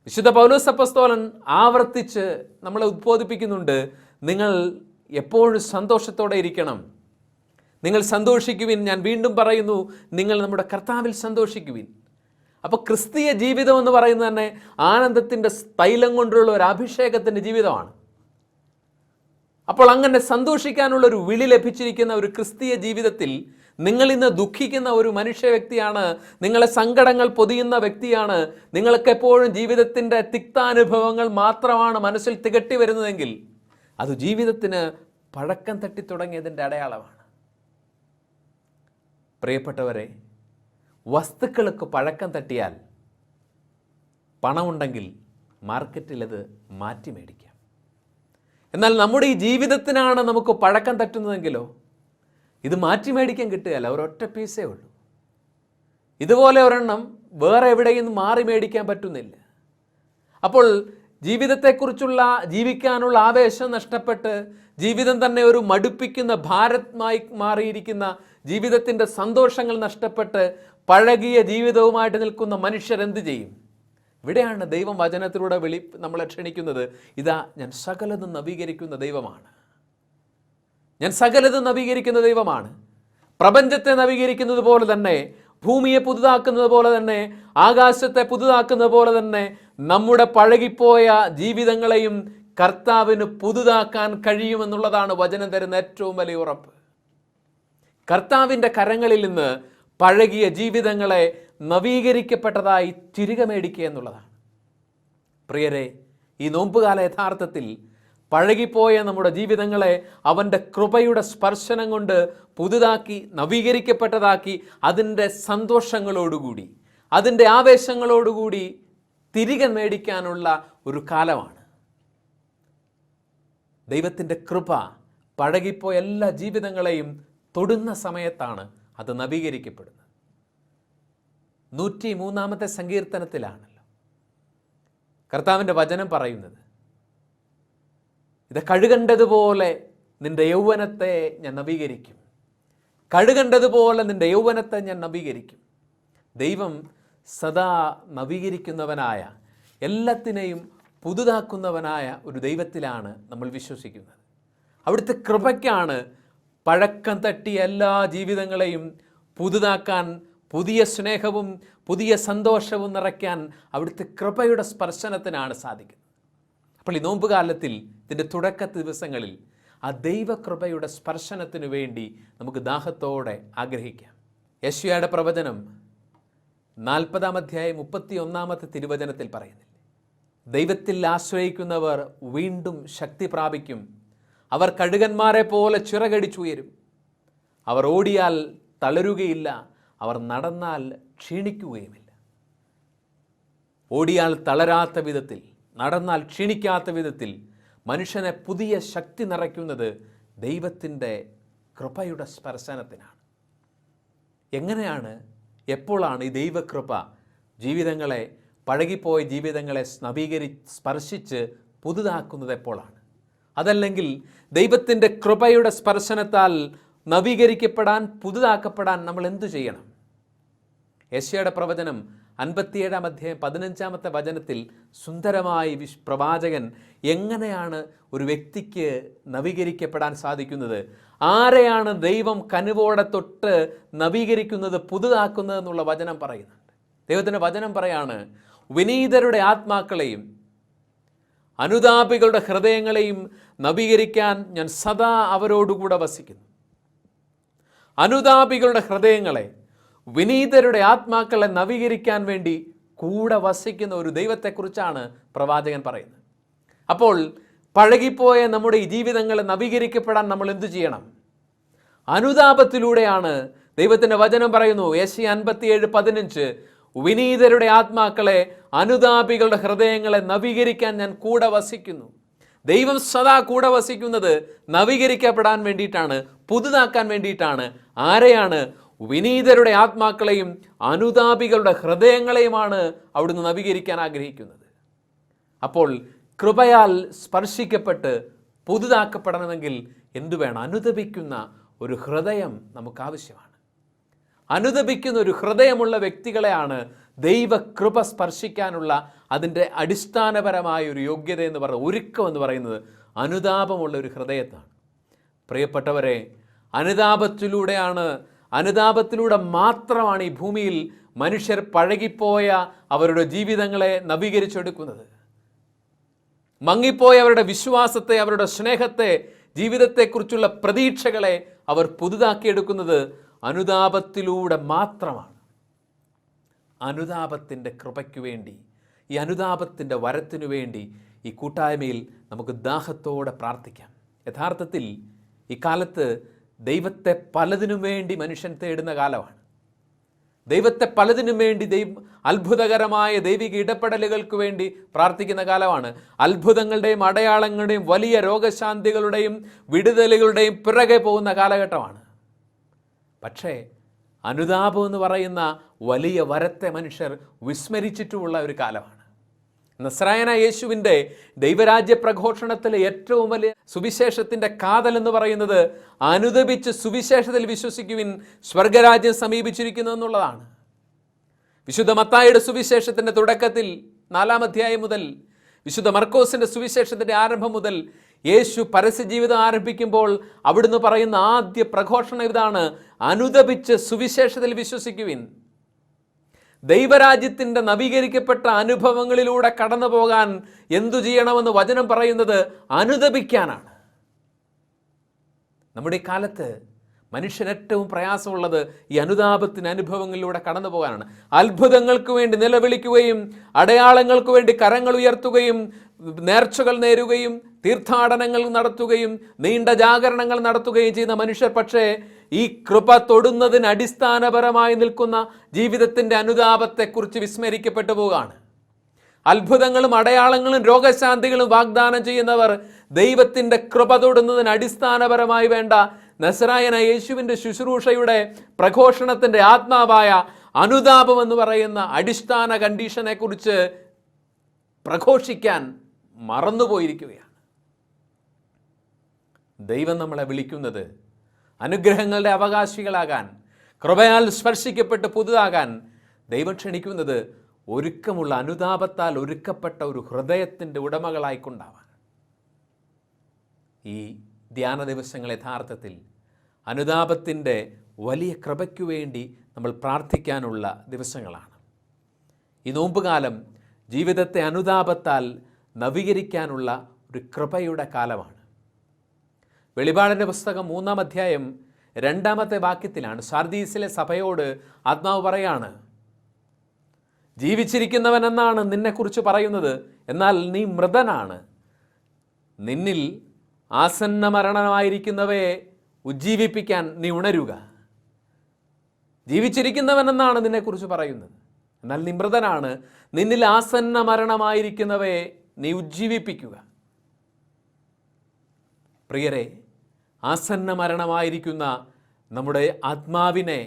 വിശുദ്ധ പൗലോസ് അപ്പോസ്തലൻ ആവർത്തിച്ച് നമ്മളെ ഉദ്ബോധിപ്പിക്കുന്നുണ്ട്, നിങ്ങൾ എപ്പോഴും സന്തോഷത്തോടെ ഇരിക്കണം, നിങ്ങൾ സന്തോഷിക്കുവിൻ. ഞാൻ വീണ്ടും പറയുന്നു, നിങ്ങൾ നമ്മുടെ കർത്താവിൽ സന്തോഷിക്കുവിൻ. അപ്പോൾ ക്രിസ്തീയ ജീവിതം എന്ന് പറയുന്നത് തന്നെ ആനന്ദത്തിൻ്റെ തൈലം കൊണ്ടുള്ള ഒരു അഭിഷേകത്തിൻ്റെ ജീവിതമാണ്. അപ്പോൾ അങ്ങനെ സന്തോഷിക്കാനുള്ളൊരു വിളി ലഭിച്ചിരിക്കുന്ന ഒരു ക്രിസ്തീയ ജീവിതത്തിൽ നിങ്ങൾ ഇന്ന് ദുഃഖിക്കുന്ന ഒരു മനുഷ്യ വ്യക്തിയാണ്, നിങ്ങളെ സങ്കടങ്ങൾ പൊതിയുന്ന വ്യക്തിയാണ്, നിങ്ങൾക്ക് എപ്പോഴും ജീവിതത്തിൻ്റെ തിക്താനുഭവങ്ങൾ മാത്രമാണ് മനസ്സിൽ തികട്ടി വരുന്നതെങ്കിൽ അത് ജീവിതത്തിന് പഴക്കം തട്ടി തുടങ്ങിയതിൻ്റെ അടയാളമാണ്. പ്രിയപ്പെട്ടവരെ, വസ്തുക്കൾക്ക് പഴക്കം തട്ടിയാൽ പണമുണ്ടെങ്കിൽ മാർക്കറ്റിൽ അത് മാറ്റി മേടിക്കാം. എന്നാൽ നമ്മുടെ ഈ ജീവിതത്തിനാണ് നമുക്ക് പഴക്കം തട്ടുന്നതെങ്കിലോ ഇത് മാറ്റി മേടിക്കാൻ കിട്ടുകയല്ല, ഒരൊറ്റ പീസേ ഉള്ളൂ. ഇതുപോലെ ഒരെണ്ണം വേറെ എവിടെയും മാറി മേടിക്കാൻ പറ്റുന്നില്ല. അപ്പോൾ ജീവിതത്തെക്കുറിച്ചുള്ള, ജീവിക്കാനുള്ള ആവേശം നഷ്ടപ്പെട്ട് ജീവിതം തന്നെ ഒരു മടുപ്പിക്കുന്ന ഭാരമായി മാറിയിരിക്കുന്ന, ജീവിതത്തിൻ്റെ സന്തോഷങ്ങൾ നഷ്ടപ്പെട്ട് പഴകിയ ജീവിതവുമായിട്ട് നിൽക്കുന്ന മനുഷ്യർ എന്ത് ചെയ്യും? ഇവിടെയാണ് ദൈവം വചനത്തിലൂടെ നമ്മളെ ക്ഷണിക്കുന്നത്. ഇതാ, ഞാൻ സകലതും നവീകരിക്കുന്ന ദൈവമാണ്, ഞാൻ സകലതും നവീകരിക്കുന്ന ദൈവമാണ്. പ്രപഞ്ചത്തെ നവീകരിക്കുന്നത് പോലെ തന്നെ, ഭൂമിയെ പുതുതാക്കുന്നത് പോലെ തന്നെ, ആകാശത്തെ പുതുതാക്കുന്നത് പോലെ തന്നെ നമ്മുടെ പഴകിപ്പോയ ജീവിതങ്ങളെയും കർത്താവിന് പുതുതാക്കാൻ കഴിയുമെന്നുള്ളതാണ് വചനം തരുന്ന ഏറ്റവും വലിയ ഉറപ്പ്. കർത്താവിൻ്റെ കരങ്ങളിൽ നിന്ന് പഴകിയ ജീവിതങ്ങളെ നവീകരിക്കപ്പെട്ടതായി തിരികെ മേടിക്കുക എന്നുള്ളതാണ്. പ്രിയരെ, ഈ നോമ്പുകാല യഥാർത്ഥത്തിൽ പഴകിപ്പോയ നമ്മുടെ ജീവിതങ്ങളെ അവൻ്റെ കൃപയുടെ സ്പർശനം കൊണ്ട് പുതുതാക്കി, നവീകരിക്കപ്പെട്ടതാക്കി, അതിൻ്റെ സന്തോഷങ്ങളോടുകൂടി, അതിൻ്റെ ആവേശങ്ങളോടുകൂടി തിരികെ മേടിക്കാനുള്ള ഒരു കാലമാണ്. ദൈവത്തിൻ്റെ കൃപ പഴകിപ്പോയ എല്ലാ ജീവിതങ്ങളെയും തൊടുന്ന സമയത്താണ് അത് നവീകരിക്കപ്പെടുന്നത്. 103-ാമത്തെ സങ്കീർത്തനത്തിലാണല്ലോ കർത്താവിൻ്റെ വചനം പറയുന്നത്, ഇത് കഴുകണ്ടതുപോലെ നിൻ്റെ യൗവനത്തെ ഞാൻ നവീകരിക്കും, കഴുകണ്ടതുപോലെ നിൻ്റെ യൗവനത്തെ ഞാൻ നവീകരിക്കും. ദൈവം സദാ നവീകരിക്കുന്നവനായ, എല്ലാത്തിനെയും പുതുതാക്കുന്നവനായ ഒരു ദൈവത്തിലാണ് നമ്മൾ വിശ്വസിക്കുന്നത്. അവിടുത്തെ കൃപയ്ക്കാണ് പഴക്കം തട്ടിയ എല്ലാ ജീവിതങ്ങളെയും പുതുതാക്കാൻ, പുതിയ സ്നേഹവും പുതിയ സന്തോഷവും നിറയ്ക്കാൻ അവിടുത്തെ കൃപയുടെ സ്പർശനത്തിനാണ് സാധിക്കുന്നത്. അപ്പോൾ ഈ നോമ്പുകാലത്തിൽ ഇതിൻ്റെ തുടക്ക ദിവസങ്ങളിൽ ആ ദൈവകൃപയുടെ സ്പർശനത്തിനു വേണ്ടി നമുക്ക് ദാഹത്തോടെ ആഗ്രഹിക്കാം. യെശയ്യായുടെ പ്രവചനം 40-ാം അധ്യായം 31-ാമത്തെ തിരുവചനത്തിൽ പറയുന്നില്ലേ, ദൈവത്തിൽ ആശ്രയിക്കുന്നവർ വീണ്ടും ശക്തി പ്രാപിക്കും, അവർ കഴുകന്മാരെ പോലെ ചിറകടിച്ചുയരും, അവർ ഓടിയാൽ തളരുകയില്ല, അവർ നടന്നാൽ ക്ഷീണിക്കുകയുമില്ല. ഓടിയാൽ തളരാത്ത വിധത്തിൽ, നടന്നാൽ ക്ഷീണിക്കാത്ത വിധത്തിൽ മനുഷ്യനെ പുതിയ ശക്തി നിറയ്ക്കുന്നത് ദൈവത്തിൻ്റെ കൃപയുടെ സ്പർശനത്തിനാണ്. എങ്ങനെയാണ്, എപ്പോഴാണ് ഈ ദൈവകൃപ ജീവിതങ്ങളെ, പഴകിപ്പോയ ജീവിതങ്ങളെ സ്പർശിച്ച് പുതുതാക്കുന്നത് എപ്പോഴാണ്? അതല്ലെങ്കിൽ ദൈവത്തിൻ്റെ കൃപയുടെ സ്പർശനത്താൽ നവീകരിക്കപ്പെടാൻ, പുതുതാക്കപ്പെടാൻ നമ്മൾ എന്തു ചെയ്യണം? യെശയ്യായുടെ പ്രവചനം 57-ാം അധ്യായം 15-ാമത്തെ വചനത്തിൽ സുന്ദരമായി പ്രവാചകൻ എങ്ങനെയാണ് ഒരു വ്യക്തിക്ക് നവീകരിക്കപ്പെടാൻ സാധിക്കുന്നത്, ആരെയാണ് ദൈവം കനിവോടെ തൊട്ട് നവീകരിക്കുന്നത്, പുതുതാക്കുന്നത് എന്നുള്ള വചനം പറയുന്നുണ്ട്. ദൈവത്തിൻ്റെ വചനം പറയാണ്, വിനീതരുടെ ആത്മാക്കളെയും അനുതാപികളുടെ ഹൃദയങ്ങളെയും നവീകരിക്കാൻ ഞാൻ സദാ അവരോടുകൂടെ വസിക്കുന്നു. അനുതാപികളുടെ ഹൃദയങ്ങളെ, വിനീതരുടെ ആത്മാക്കളെ നവീകരിക്കാൻ വേണ്ടി കൂടെ വസിക്കുന്ന ഒരു ദൈവത്തെക്കുറിച്ചാണ് പ്രവാചകൻ പറയുന്നത്. അപ്പോൾ പഴകിപ്പോയ നമ്മുടെ ഈ ജീവിതങ്ങളെ നവീകരിക്കപ്പെടാൻ നമ്മൾ എന്തു ചെയ്യണം? അനുതാപത്തിലൂടെയാണ്. ദൈവത്തിൻ്റെ വചനം പറയുന്നു, യെശയ്യാ 57:15, വിനീതരുടെ ആത്മാക്കളെ, അനുതാപികളുടെ ഹൃദയങ്ങളെ നവീകരിക്കാൻ ഞാൻ കൂടെ വസിക്കുന്നു. ദൈവം സദാ കൂടെ വസിക്കുന്നത് നവീകരിക്കപ്പെടാൻ വേണ്ടിയിട്ടാണ്, പുതുതാക്കാൻ വേണ്ടിയിട്ടാണ്. ആരെയാണ്? വിനീതരുടെ ആത്മാക്കളെയും അനുതാപികളുടെ ഹൃദയങ്ങളെയുമാണ് അവിടുന്ന് നവീകരിക്കാൻ ആഗ്രഹിക്കുന്നത്. അപ്പോൾ കൃപയാൽ സ്പർശിക്കപ്പെട്ട് പുതുതാക്കപ്പെടണമെങ്കിൽ എന്തു വേണം? അനുതപിക്കുന്ന ഒരു ഹൃദയം നമുക്ക് ആവശ്യമാണ്. അനുതപിക്കുന്ന ഒരു ഹൃദയമുള്ള വ്യക്തികളെയാണ് ദൈവകൃപ സ്പർശിക്കാനുള്ള അതിൻ്റെ അടിസ്ഥാനപരമായ ഒരു യോഗ്യത എന്ന് പറയുന്നത്, ഒരുക്കം എന്ന് പറയുന്നത് അനുതാപമുള്ള ഒരു ഹൃദയത്താണ്. പ്രിയപ്പെട്ടവരെ, അനുതാപത്തിലൂടെ മാത്രമാണ് ഈ ഭൂമിയിൽ മനുഷ്യർ പഴകിപ്പോയ അവരുടെ ജീവിതങ്ങളെ നവീകരിച്ചെടുക്കുന്നത്. മങ്ങിപ്പോയ അവരുടെ വിശ്വാസത്തെ, അവരുടെ സ്നേഹത്തെ, ജീവിതത്തെക്കുറിച്ചുള്ള പ്രതീക്ഷകളെ അവർ പുതുതാക്കിയെടുക്കുന്നത് അനുതാപത്തിലൂടെ മാത്രമാണ്. അനുതാപത്തിൻ്റെ കൃപയ്ക്കു വേണ്ടി, ഈ അനുതാപത്തിൻ്റെ വരത്തിനു വേണ്ടി ഈ കൂട്ടായ്മയിൽ നമുക്ക് ദാഹത്തോടെ പ്രാർത്ഥിക്കാം. യഥാർത്ഥത്തിൽ ഈ കാലത്ത് ദൈവത്തെ പലതിനും വേണ്ടി മനുഷ്യൻ തേടുന്ന കാലമാണ്. ദൈവത്തെ പലതിനും വേണ്ടി അത്ഭുതകരമായ ദൈവിക ഇടപെടലുകൾക്ക് വേണ്ടി പ്രാർത്ഥിക്കുന്ന കാലമാണ്. അത്ഭുതങ്ങളുടെയും അടയാളങ്ങളുടെയും വലിയ രോഗശാന്തികളുടെയും വിടുതലുകളുടെയും പിറകെ പോകുന്ന കാലഘട്ടമാണ്. പക്ഷേ അനുതാപം എന്ന് പറയുന്ന വലിയ വരത്തെ മനുഷ്യർ വിസ്മരിച്ചിട്ടുമുള്ള ഒരു കാലമാണ്. നസ്രായനായ യേശുവിൻ്റെ ദൈവരാജ്യ പ്രഘോഷണത്തിലെ ഏറ്റവും വലിയ സുവിശേഷത്തിൻ്റെ കാതൽ എന്ന് പറയുന്നത് അനുദപിച്ച് സുവിശേഷത്തിൽ വിശ്വസിക്കുവിൻ, സ്വർഗരാജ്യം സമീപിച്ചിരിക്കുന്നു എന്നുള്ളതാണ്. വിശുദ്ധ മത്തായിയുടെ സുവിശേഷത്തിൻ്റെ തുടക്കത്തിൽ 4-ാം അധ്യായം മുതൽ, വിശുദ്ധ മർക്കോസിൻ്റെ സുവിശേഷത്തിൻ്റെ ആരംഭം മുതൽ യേശു പരസ്യജീവിതം ആരംഭിക്കുമ്പോൾ അവിടുന്ന് പറയുന്ന ആദ്യ പ്രഘോഷണം ഇതാണ്: അനുദപിച്ച് സുവിശേഷത്തിൽ വിശ്വസിക്കുവിൻ. ദൈവരാജ്യത്തിൻ്റെ നവീകരിക്കപ്പെട്ട അനുഭവങ്ങളിലൂടെ കടന്നു പോകാൻ എന്തു ചെയ്യണമെന്ന് വചനം പറയുന്നത് അനുദപിക്കാനാണ്. നമ്മുടെ ഈ കാലത്ത് മനുഷ്യന് ഏറ്റവും പ്രയാസമുള്ളത് ഈ അനുതാപത്തിന് അനുഭവങ്ങളിലൂടെ കടന്നു പോകാനാണ്. അത്ഭുതങ്ങൾക്ക് വേണ്ടി നിലവിളിക്കുകയും അടയാളങ്ങൾക്ക് വേണ്ടി കരങ്ങൾ ഉയർത്തുകയും നേർച്ചകൾ നേരുകയും തീർത്ഥാടനങ്ങൾ നടത്തുകയും നീണ്ട ജാഗരണങ്ങൾ നടത്തുകയും ചെയ്യുന്ന മനുഷ്യർ പക്ഷേ ഈ കൃപ തൊടുന്നതിന് അടിസ്ഥാനപരമായി നിൽക്കുന്ന ജീവിതത്തിൻ്റെ അനുതാപത്തെക്കുറിച്ച് വിസ്മരിക്കപ്പെട്ടു പോവുകയാണ്. അത്ഭുതങ്ങളും അടയാളങ്ങളും രോഗശാന്തികളും വാഗ്ദാനം ചെയ്യുന്നവർ ദൈവത്തിൻ്റെ കൃപ തൊടുന്നതിന് അടിസ്ഥാനപരമായി വേണ്ട നസ്രായനായ യേശുവിൻ്റെ ശുശ്രൂഷയുടെ പ്രഘോഷണത്തിൻ്റെ ആത്മാവായ അനുതാപം എന്ന് പറയുന്ന അടിസ്ഥാന കണ്ടീഷനെക്കുറിച്ച് പ്രഘോഷിക്കാൻ മറന്നുപോയിരിക്കുകയാണ്. ദൈവം നമ്മളെ വിളിക്കുന്നത് അനുഗ്രഹങ്ങളുടെ അവകാശികളാകാൻ, കൃപയാൽ സ്പർശിക്കപ്പെട്ട് പുതുതാകാൻ ദൈവം ക്ഷണിക്കുന്നത് ഒരുക്കമുള്ള, അനുതാപത്താൽ ഒരുക്കപ്പെട്ട ഒരു ഹൃദയത്തിൻ്റെ ഉടമകളായിക്കൊണ്ടാവാൻ. ഈ ധ്യാന ദിവസങ്ങൾ യഥാർത്ഥത്തിൽ അനുതാപത്തിൻ്റെ വലിയ കൃപയ്ക്കു വേണ്ടി നമ്മൾ പ്രാർത്ഥിക്കാനുള്ള ദിവസങ്ങളാണ്. ഈ നോമ്പുകാലം ജീവിതത്തെ അനുതാപത്താൽ നവീകരിക്കാനുള്ള ഒരു കൃപയുടെ കാലമാണ്. വെളിപാടിൻ്റെ പുസ്തകം 3-ാം അധ്യായം 2-ാമത്തെ വാക്യത്തിലാണ് സാർദീസിലെ സഭയോട് ആത്മാവ് പറയാണ്, ജീവിച്ചിരിക്കുന്നവനെന്നാണ് നിന്നെക്കുറിച്ച് പറയുന്നത്, എന്നാൽ നീ മൃതനാണ്. നിന്നിൽ ആസന്ന മരണമായിരിക്കുന്നവയെ ഉജ്ജീവിപ്പിക്കാൻ നീ ഉണരുക. ജീവിച്ചിരിക്കുന്നവനെന്നാണ് നിന്നെക്കുറിച്ച് പറയുന്നത്, എന്നാൽ നീ മൃതനാണ്. നിന്നിൽ ആസന്ന മരണമായിരിക്കുന്നവയെ നീ ഉജ്ജീവിപ്പിക്കുക. പ്രിയരെ, ആസന്ന മരണമായിരിക്കുന്ന നമ്മുടെ ആത്മാവിനെ,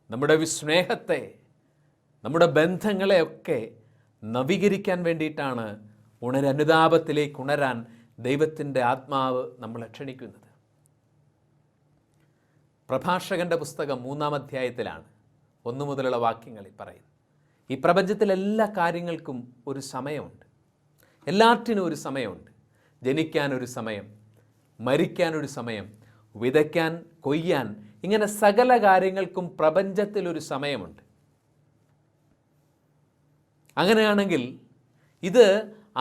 നമ്മുടെ സ്നേഹത്തെ, നമ്മുടെ ബന്ധങ്ങളെയൊക്കെ നവീകരിക്കാൻ വേണ്ടിയിട്ടാണ് അനുതാപത്തിലേക്ക് ഉണരാൻ ദൈവത്തിൻ്റെ ആത്മാവ് നമ്മളെ ക്ഷണിക്കുന്നത്. പ്രഭാഷകൻ്റെ പുസ്തകം 3-ാം അധ്യായത്തിലാണ് 1 മുതലുള്ള വാക്യങ്ങളിൽ പറയുന്നത്, ഈ പ്രപഞ്ചത്തിലെ എല്ലാ കാര്യങ്ങൾക്കും ഒരു സമയമുണ്ട്. എല്ലാറ്റിനും ഒരു സമയമുണ്ട്. ജനിക്കാനൊരു സമയം, മരിക്കാനൊരു സമയം, വിതയ്ക്കാൻ, കൊയ്യാൻ, ഇങ്ങനെ സകല കാര്യങ്ങൾക്കും പ്രപഞ്ചത്തിലൊരു സമയമുണ്ട്. അങ്ങനെയാണെങ്കിൽ ഇത്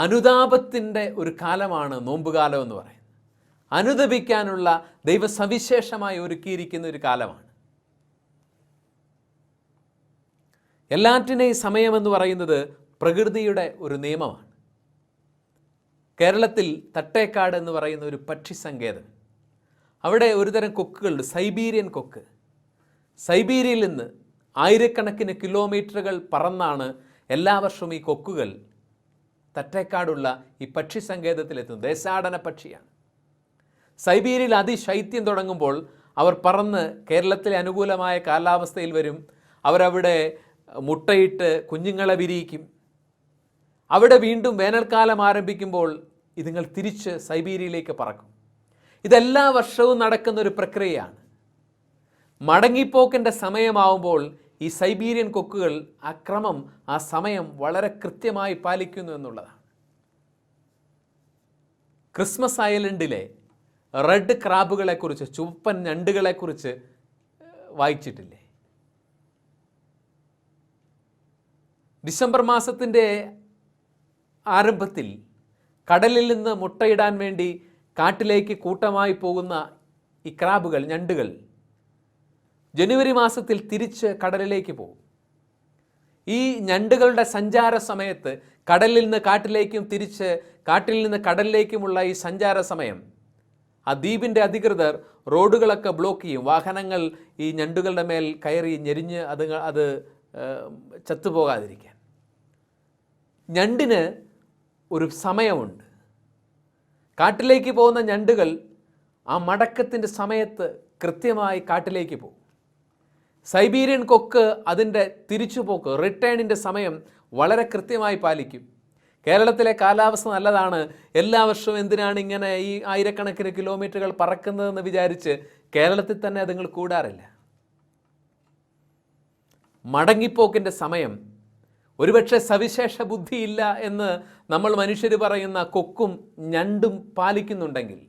അനുതാപത്തിൻ്റെ ഒരു കാലമാണ് നോമ്പുകാലം എന്ന് പറയുന്നത്. അനുദപിക്കാനുള്ള ദൈവസവിശേഷമായി ഒരുക്കിയിരിക്കുന്ന ഒരു കാലമാണ്. എല്ലാറ്റിനെയും സമയമെന്ന് പറയുന്നത് പ്രകൃതിയുടെ ഒരു നിയമമാണ്. കേരളത്തിൽ തട്ടേക്കാട് എന്ന് പറയുന്ന ഒരു പക്ഷി സങ്കേതം, അവിടെ ഒരുതരം കൊക്കുകളുണ്ട്, സൈബീരിയൻ കൊക്ക്. സൈബീരിയയിൽ നിന്ന് ആയിരക്കണക്കിന് കിലോമീറ്ററുകൾ പറന്നാണ് എല്ലാ വർഷവും ഈ കൊക്കുകൾ തട്ടേക്കാടുള്ള ഈ പക്ഷി സങ്കേതത്തിലെത്തുന്നത്. ദേശാടന പക്ഷിയാണ്. സൈബീരിയയിൽ അതിശൈത്യം തുടങ്ങുമ്പോൾ അവർ പറന്ന് കേരളത്തിലെ അനുകൂലമായ കാലാവസ്ഥയിൽ വരും. അവരവിടെ മുട്ടയിട്ട് കുഞ്ഞുങ്ങളെ വിരിയിക്കും. അവിടെ വീണ്ടും വേനൽക്കാലം ആരംഭിക്കുമ്പോൾ ഇതുങ്ങൾ തിരിച്ച് സൈബീരിയയിലേക്ക് പറക്കും. ഇതെല്ലാ വർഷവും നടക്കുന്ന ഒരു പ്രക്രിയയാണ്. മടങ്ങിപ്പോക്കിൻ്റെ സമയമാവുമ്പോൾ ഈ സൈബീരിയൻ കൊക്കുകൾ ആ ക്രമം, ആ സമയം വളരെ കൃത്യമായി പാലിക്കുന്നു എന്നുള്ളതാണ്. ക്രിസ്മസ് ഐലൻഡിലെ റെഡ് ക്രാബുകളെക്കുറിച്ച്, ചുവപ്പൻ ഞണ്ടുകളെക്കുറിച്ച് വായിച്ചിട്ടില്ലേ? ഡിസംബർ മാസത്തിൻ്റെ ആരംഭത്തിൽ കടലിൽ നിന്ന് മുട്ടയിടാൻ വേണ്ടി കാട്ടിലേക്ക് കൂട്ടമായി പോകുന്ന ഈ ക്രാബുകൾ, ഞണ്ടുകൾ ജനുവരി മാസത്തിൽ തിരിച്ച് കടലിലേക്ക് പോകും. ഈ ഞണ്ടുകളുടെ സഞ്ചാര സമയത്ത് കടലിൽ നിന്ന് കാട്ടിലേക്കും തിരിച്ച് കാട്ടിൽ നിന്ന് കടലിലേക്കുമുള്ള ഈ സഞ്ചാര സമയം ആ ദ്വീപിൻ്റെ അധികൃതർ റോഡുകളൊക്കെ ബ്ലോക്ക് ചെയ്യും. വാഹനങ്ങൾ ഈ ഞണ്ടുകളുടെ മേൽ കയറി ഞെരിഞ്ഞ് അത് ചത്തുപോകാതിരിക്കാൻ. ഞണ്ടിന് ഒരു സമയമുണ്ട്. കാട്ടിലേക്ക് പോകുന്ന ഞണ്ടുകൾ ആ മടക്കത്തിൻ്റെ സമയത്ത് കൃത്യമായി കാട്ടിലേക്ക് പോകും. സൈബീരിയൻ കൊക്ക് അതിൻ്റെ തിരിച്ചുപോക്ക്, റിട്ടേണിൻ്റെ സമയം വളരെ കൃത്യമായി പാലിക്കും. കേരളത്തിലെ കാലാവസ്ഥ നല്ലതാണ്, എല്ലാ വർഷവും എന്തിനാണ് ഇങ്ങനെ ഈ ആയിരക്കണക്കിന് കിലോമീറ്ററുകൾ പറക്കുന്നതെന്ന് വിചാരിച്ച് കേരളത്തിൽ തന്നെ അതുങ്ങൾ കൂടാറില്ല. മടങ്ങിപ്പോക്കിൻ്റെ സമയം ഒരുപക്ഷെ സവിശേഷ ബുദ്ധിയില്ല എന്ന് നമ്മൾ മനുഷ്യർ പറയുന്ന കൊക്കും ഞണ്ടും പാലിക്കുന്നുണ്ടെങ്കിൽ,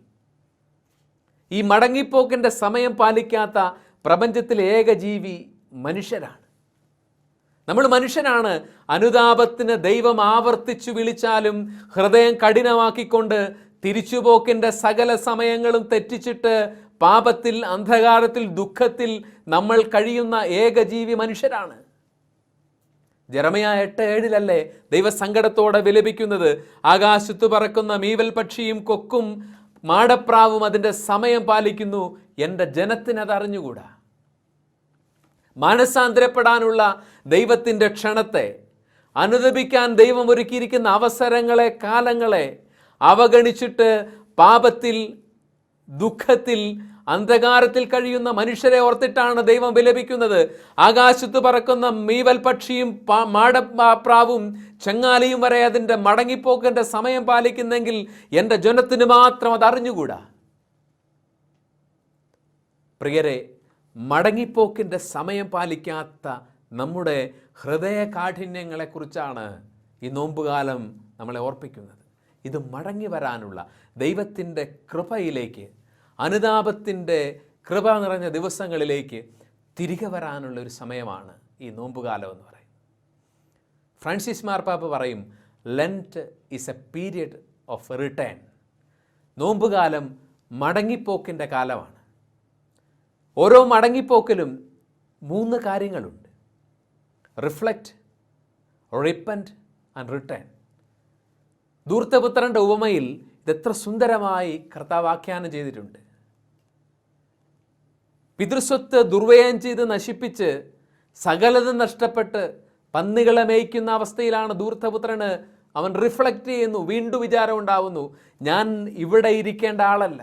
ഈ മടങ്ങിപ്പോക്കിൻ്റെ സമയം പാലിക്കാത്ത പ്രപഞ്ചത്തിലെ ഏക ജീവി മനുഷ്യരാണ്. നമ്മൾ മനുഷ്യരാണ്. അനുതാപത്തിന് ദൈവം ആവർത്തിച്ചു വിളിച്ചാലും ഹൃദയം കഠിനമാക്കിക്കൊണ്ട് തിരിച്ചുപോക്കിൻ്റെ സകല സമയങ്ങളും തെറ്റിച്ചിട്ട് പാപത്തിൽ, അന്ധകാരത്തിൽ, ദുഃഖത്തിൽ നമ്മൾ കഴിയുന്ന ഏക ജീവി മനുഷ്യരാണ്. ജെറമ്യാ 8:7 ദൈവസങ്കടത്തോടെ വിലപിക്കുന്നത്, ആകാശത്തു പറക്കുന്ന മീവൽ പക്ഷിയും കൊക്കും മാടപ്രാവും അതിൻ്റെ സമയം പാലിക്കുന്നു, എൻ്റെ ജനത്തിനത് അറിഞ്ഞുകൂടാ. മാനസാന്തരപ്പെടാനുള്ള ദൈവത്തിൻ്റെ ക്ഷണത്തെ, അനുദപിക്കാൻ ദൈവം ഒരുക്കിയിരിക്കുന്ന അവസരങ്ങളെ, കാലങ്ങളെ അവഗണിച്ചിട്ട് പാപത്തിൽ, ദുഃഖത്തിൽ, അന്ധകാരത്തിൽ കഴിയുന്ന മനുഷ്യരെ ഓർത്തിട്ടാണ് ദൈവം വിലപിക്കുന്നത്. ആകാശത്ത് പറക്കുന്ന മീവൽ പക്ഷിയും മാടപ്രാവും ചെങ്ങാലിയും വരെ അതിൻ്റെ മടങ്ങിപ്പോക്കിൻ്റെ സമയം പാലിക്കുന്നെങ്കിൽ എൻ്റെ ജനത്തിന് മാത്രം അത് അറിഞ്ഞുകൂടാ. പ്രിയരെ, മടങ്ങിപ്പോക്കിൻ്റെ സമയം പാലിക്കാത്ത നമ്മുടെ ഹൃദയ കാഠിന്യങ്ങളെക്കുറിച്ചാണ് ഈ നോമ്പുകാലം നമ്മളെ ഓർപ്പിക്കുന്നത്. ഇത് മടങ്ങി വരാനുള്ള ദൈവത്തിൻ്റെ കൃപയിലേക്ക്, അനുതാപത്തിൻ്റെ കൃപ നിറഞ്ഞ ദിവസങ്ങളിലേക്ക് തിരികെ വരാനുള്ള ഒരു സമയമാണ് ഈ നോമ്പുകാലം എന്ന് പറയുന്നത്. ഫ്രാൻസിസ് മാർപ്പാപ്പ പറയും, Lent is a period of return. നോമ്പുകാലം മടങ്ങിപ്പോക്കിൻ്റെ കാലമാണ്. ഓരോ മടങ്ങിപ്പോക്കിലും 3 കാര്യങ്ങളുണ്ട്: റിഫ്ലക്റ്റ്, റിപ്പൻറ്റ് ആൻഡ് റിട്ടേൺ. ധൂർത്തപുത്രൻ്റെ ഉപമയിൽ ഇതെത്ര സുന്ദരമായി കർത്താവ് ആഖ്യാനം ചെയ്തിട്ടുണ്ട്. പിതൃസ്വത്ത് ദുർവ്യയം ചെയ്ത് നശിപ്പിച്ച് സകലതും നഷ്ടപ്പെട്ട് പന്നികളെ മേയ്ക്കുന്ന അവസ്ഥയിലാണ് ധൂർത്തപുത്രന്. അവൻ റിഫ്ലക്റ്റ് ചെയ്യുന്നു, വീണ്ടും വിചാരം ഉണ്ടാവുന്നു, ഞാൻ ഇവിടെ ഇരിക്കേണ്ട ആളല്ല.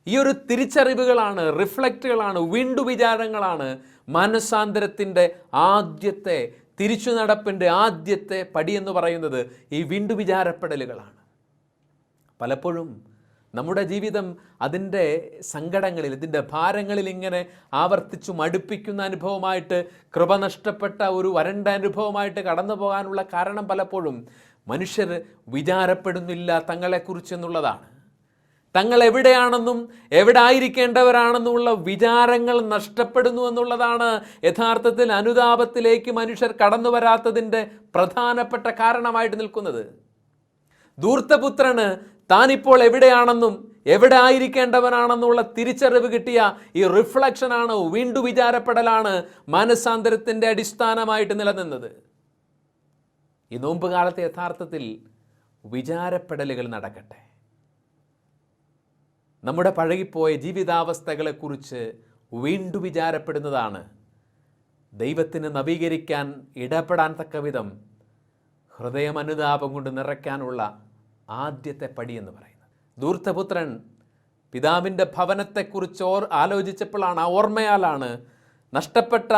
ഈ ഒരു തിരിച്ചറിവുകളാണ്, റിഫ്ലക്റ്റുകളാണ്, വീണ്ടും വിചാരങ്ങളാണ് മനസാന്തരത്തിൻ്റെ ആദ്യത്തെ, തിരിച്ചു നടപ്പിൻ്റെ ആദ്യത്തെ പടിയെന്ന് പറയുന്നത് ഈ വീണ്ടും വിചാരപ്പെടലുകളാണ്. പലപ്പോഴും നമ്മുടെ ജീവിതം അതിൻ്റെ സങ്കടങ്ങളിൽ, ഇതിൻ്റെ ഭാരങ്ങളിൽ ഇങ്ങനെ ആവർത്തിച്ചു മടുപ്പിക്കുന്ന അനുഭവമായിട്ട്, കൃപ നഷ്ടപ്പെട്ട ഒരു വരണ്ട അനുഭവമായിട്ട് കടന്നു പോകാനുള്ള കാരണം പലപ്പോഴും മനുഷ്യർ വിചാരപ്പെടുന്നില്ല തങ്ങളെക്കുറിച്ചെന്നുള്ളതാണ്. തങ്ങൾ എവിടെയാണെന്നും എവിടെ ആയിരിക്കേണ്ടവരാണെന്നുമുള്ള വിചാരങ്ങൾ നഷ്ടപ്പെടുന്നു എന്നുള്ളതാണ് യഥാർത്ഥത്തിൽ അനുതാപത്തിലേക്ക് മനുഷ്യർ കടന്നു വരാത്തതിൻ്റെ പ്രധാനപ്പെട്ട കാരണമായിട്ട് നിൽക്കുന്നത്. ധൂർത്തപുത്രന് താനിപ്പോൾ എവിടെയാണെന്നും എവിടെ ആയിരിക്കേണ്ടവനാണെന്നുള്ള തിരിച്ചറിവ് കിട്ടിയ ഈ റിഫ്ലക്ഷനാണ്, വീണ്ടും വിചാരപ്പെടലാണ് മാനസാന്തരത്തിൻ്റെ അടിസ്ഥാനമായിട്ട് നിലനിന്നത്. ഈ നോമ്പുകാലത്തെ യഥാർത്ഥത്തിൽ വിചാരപ്പെടലുകൾ നടക്കട്ടെ. നമ്മുടെ പഴകിപ്പോയ ജീവിതാവസ്ഥകളെക്കുറിച്ച് വീണ്ടും വിചാരപ്പെടുന്നതാണ് ദൈവത്തിന് നവീകരിക്കാൻ ഇടപെടാൻ തക്ക വിധം ഹൃദയം അനുതാപം കൊണ്ട് നിറയ്ക്കാനുള്ള ആദ്യത്തെ പടി എന്ന് പറയുന്നത്. ധൂർത്തപുത്രൻ പിതാവിൻ്റെ ഭവനത്തെക്കുറിച്ച് ആലോചിച്ചപ്പോഴാണ്, ആ ഓർമ്മയാലാണ്, നഷ്ടപ്പെട്ട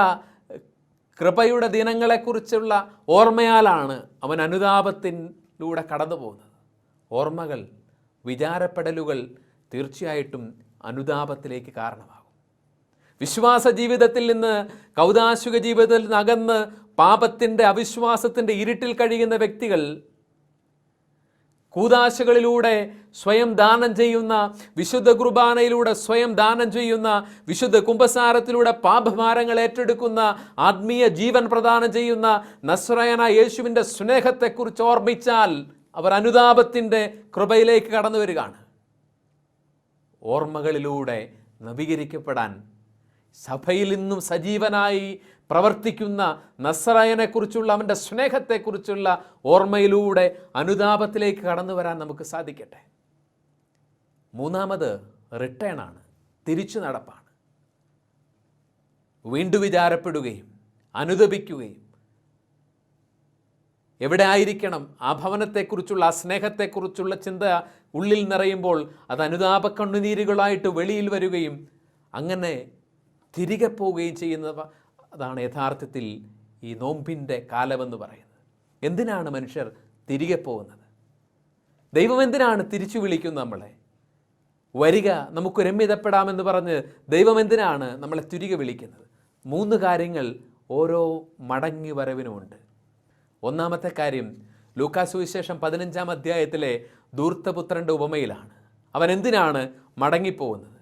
കൃപയുടെ ദിനങ്ങളെക്കുറിച്ചുള്ള ഓർമ്മയാലാണ് അവൻ അനുതാപത്തിലൂടെ കടന്നു പോകുന്നത്. ഓർമ്മകൾ, വിചാരപ്പെടലുകൾ തീർച്ചയായിട്ടും അനുതാപത്തിലേക്ക് കാരണമാകും. വിശ്വാസ ജീവിതത്തിൽ നിന്ന്, കൗദാശിക ജീവിതത്തിൽ നിന്ന് അകന്ന് പാപത്തിൻ്റെ, അവിശ്വാസത്തിൻ്റെ ഇരുട്ടിൽ കഴിയുന്ന വ്യക്തികൾ കൂദാശകളിലൂടെ സ്വയം ദാനം ചെയ്യുന്ന, വിശുദ്ധ കുർബാനയിലൂടെ സ്വയം ദാനം ചെയ്യുന്ന, വിശുദ്ധ കുമ്പസാരത്തിലൂടെ പാപഭാരങ്ങൾ ഏറ്റെടുക്കുന്ന, ആത്മീയ ജീവൻ പ്രദാനം ചെയ്യുന്ന നസ്രായനായ യേശുവിൻ്റെ സ്നേഹത്തെക്കുറിച്ച് ഓർമ്മിച്ചാൽ അവർ അനുതാപത്തിൻ്റെ കൃപയിലേക്ക് കടന്നു വരികയാണ്. ഓർമ്മകളിലൂടെ നവീകരിക്കപ്പെടാൻ സഭയിൽ നിന്നും സജീവനായി പ്രവർത്തിക്കുന്ന നസ്രായനെക്കുറിച്ചുള്ള അവൻ്റെ സ്നേഹത്തെക്കുറിച്ചുള്ള ഓർമ്മയിലൂടെ അനുതാപത്തിലേക്ക് കടന്നു വരാൻ നമുക്ക് സാധിക്കട്ടെ. 3 റിട്ടേൺ ആണ്, തിരിച്ചു നടപ്പാണ്. വീണ്ടും വിചാരപ്പെടുകയും അനുദപിക്കുകയും, എവിടെ ആയിരിക്കണം, ആ ഭവനത്തെക്കുറിച്ചുള്ള, ആ സ്നേഹത്തെക്കുറിച്ചുള്ള ചിന്ത ഉള്ളിൽ നിറയുമ്പോൾ അത് അനുതാപ കണ്ണുനീരുകളായിട്ട് വെളിയിൽ വരികയും അങ്ങനെ തിരികെ പോവുകയും ചെയ്യുന്നത്. അതാണ് യഥാർത്ഥത്തിൽ ഈ നോമ്പിൻ്റെ കാലമെന്ന് പറയുന്നത്. എന്തിനാണ് മനുഷ്യർ തിരികെ പോകുന്നത്? ദൈവം എന്തിനാണ് തിരിച്ചു വിളിക്കുന്നത് നമ്മളെ? വരിക, നമുക്ക് രമ്യതപ്പെടാമെന്ന് പറഞ്ഞ് ദൈവം എന്തിനാണ് നമ്മളെ തിരികെ വിളിക്കുന്നത്? 3 കാര്യങ്ങൾ ഓരോ മടങ്ങി വരവിനുമുണ്ട്. ഒന്നാമത്തെ കാര്യം ലൂക്കാ സുവിശേഷം 15-ാം അധ്യായത്തിലെ ധൂർത്തപുത്രൻ്റെ ഉപമയിലാണ്. അവൻ എന്തിനാണ് മടങ്ങിപ്പോകുന്നത്?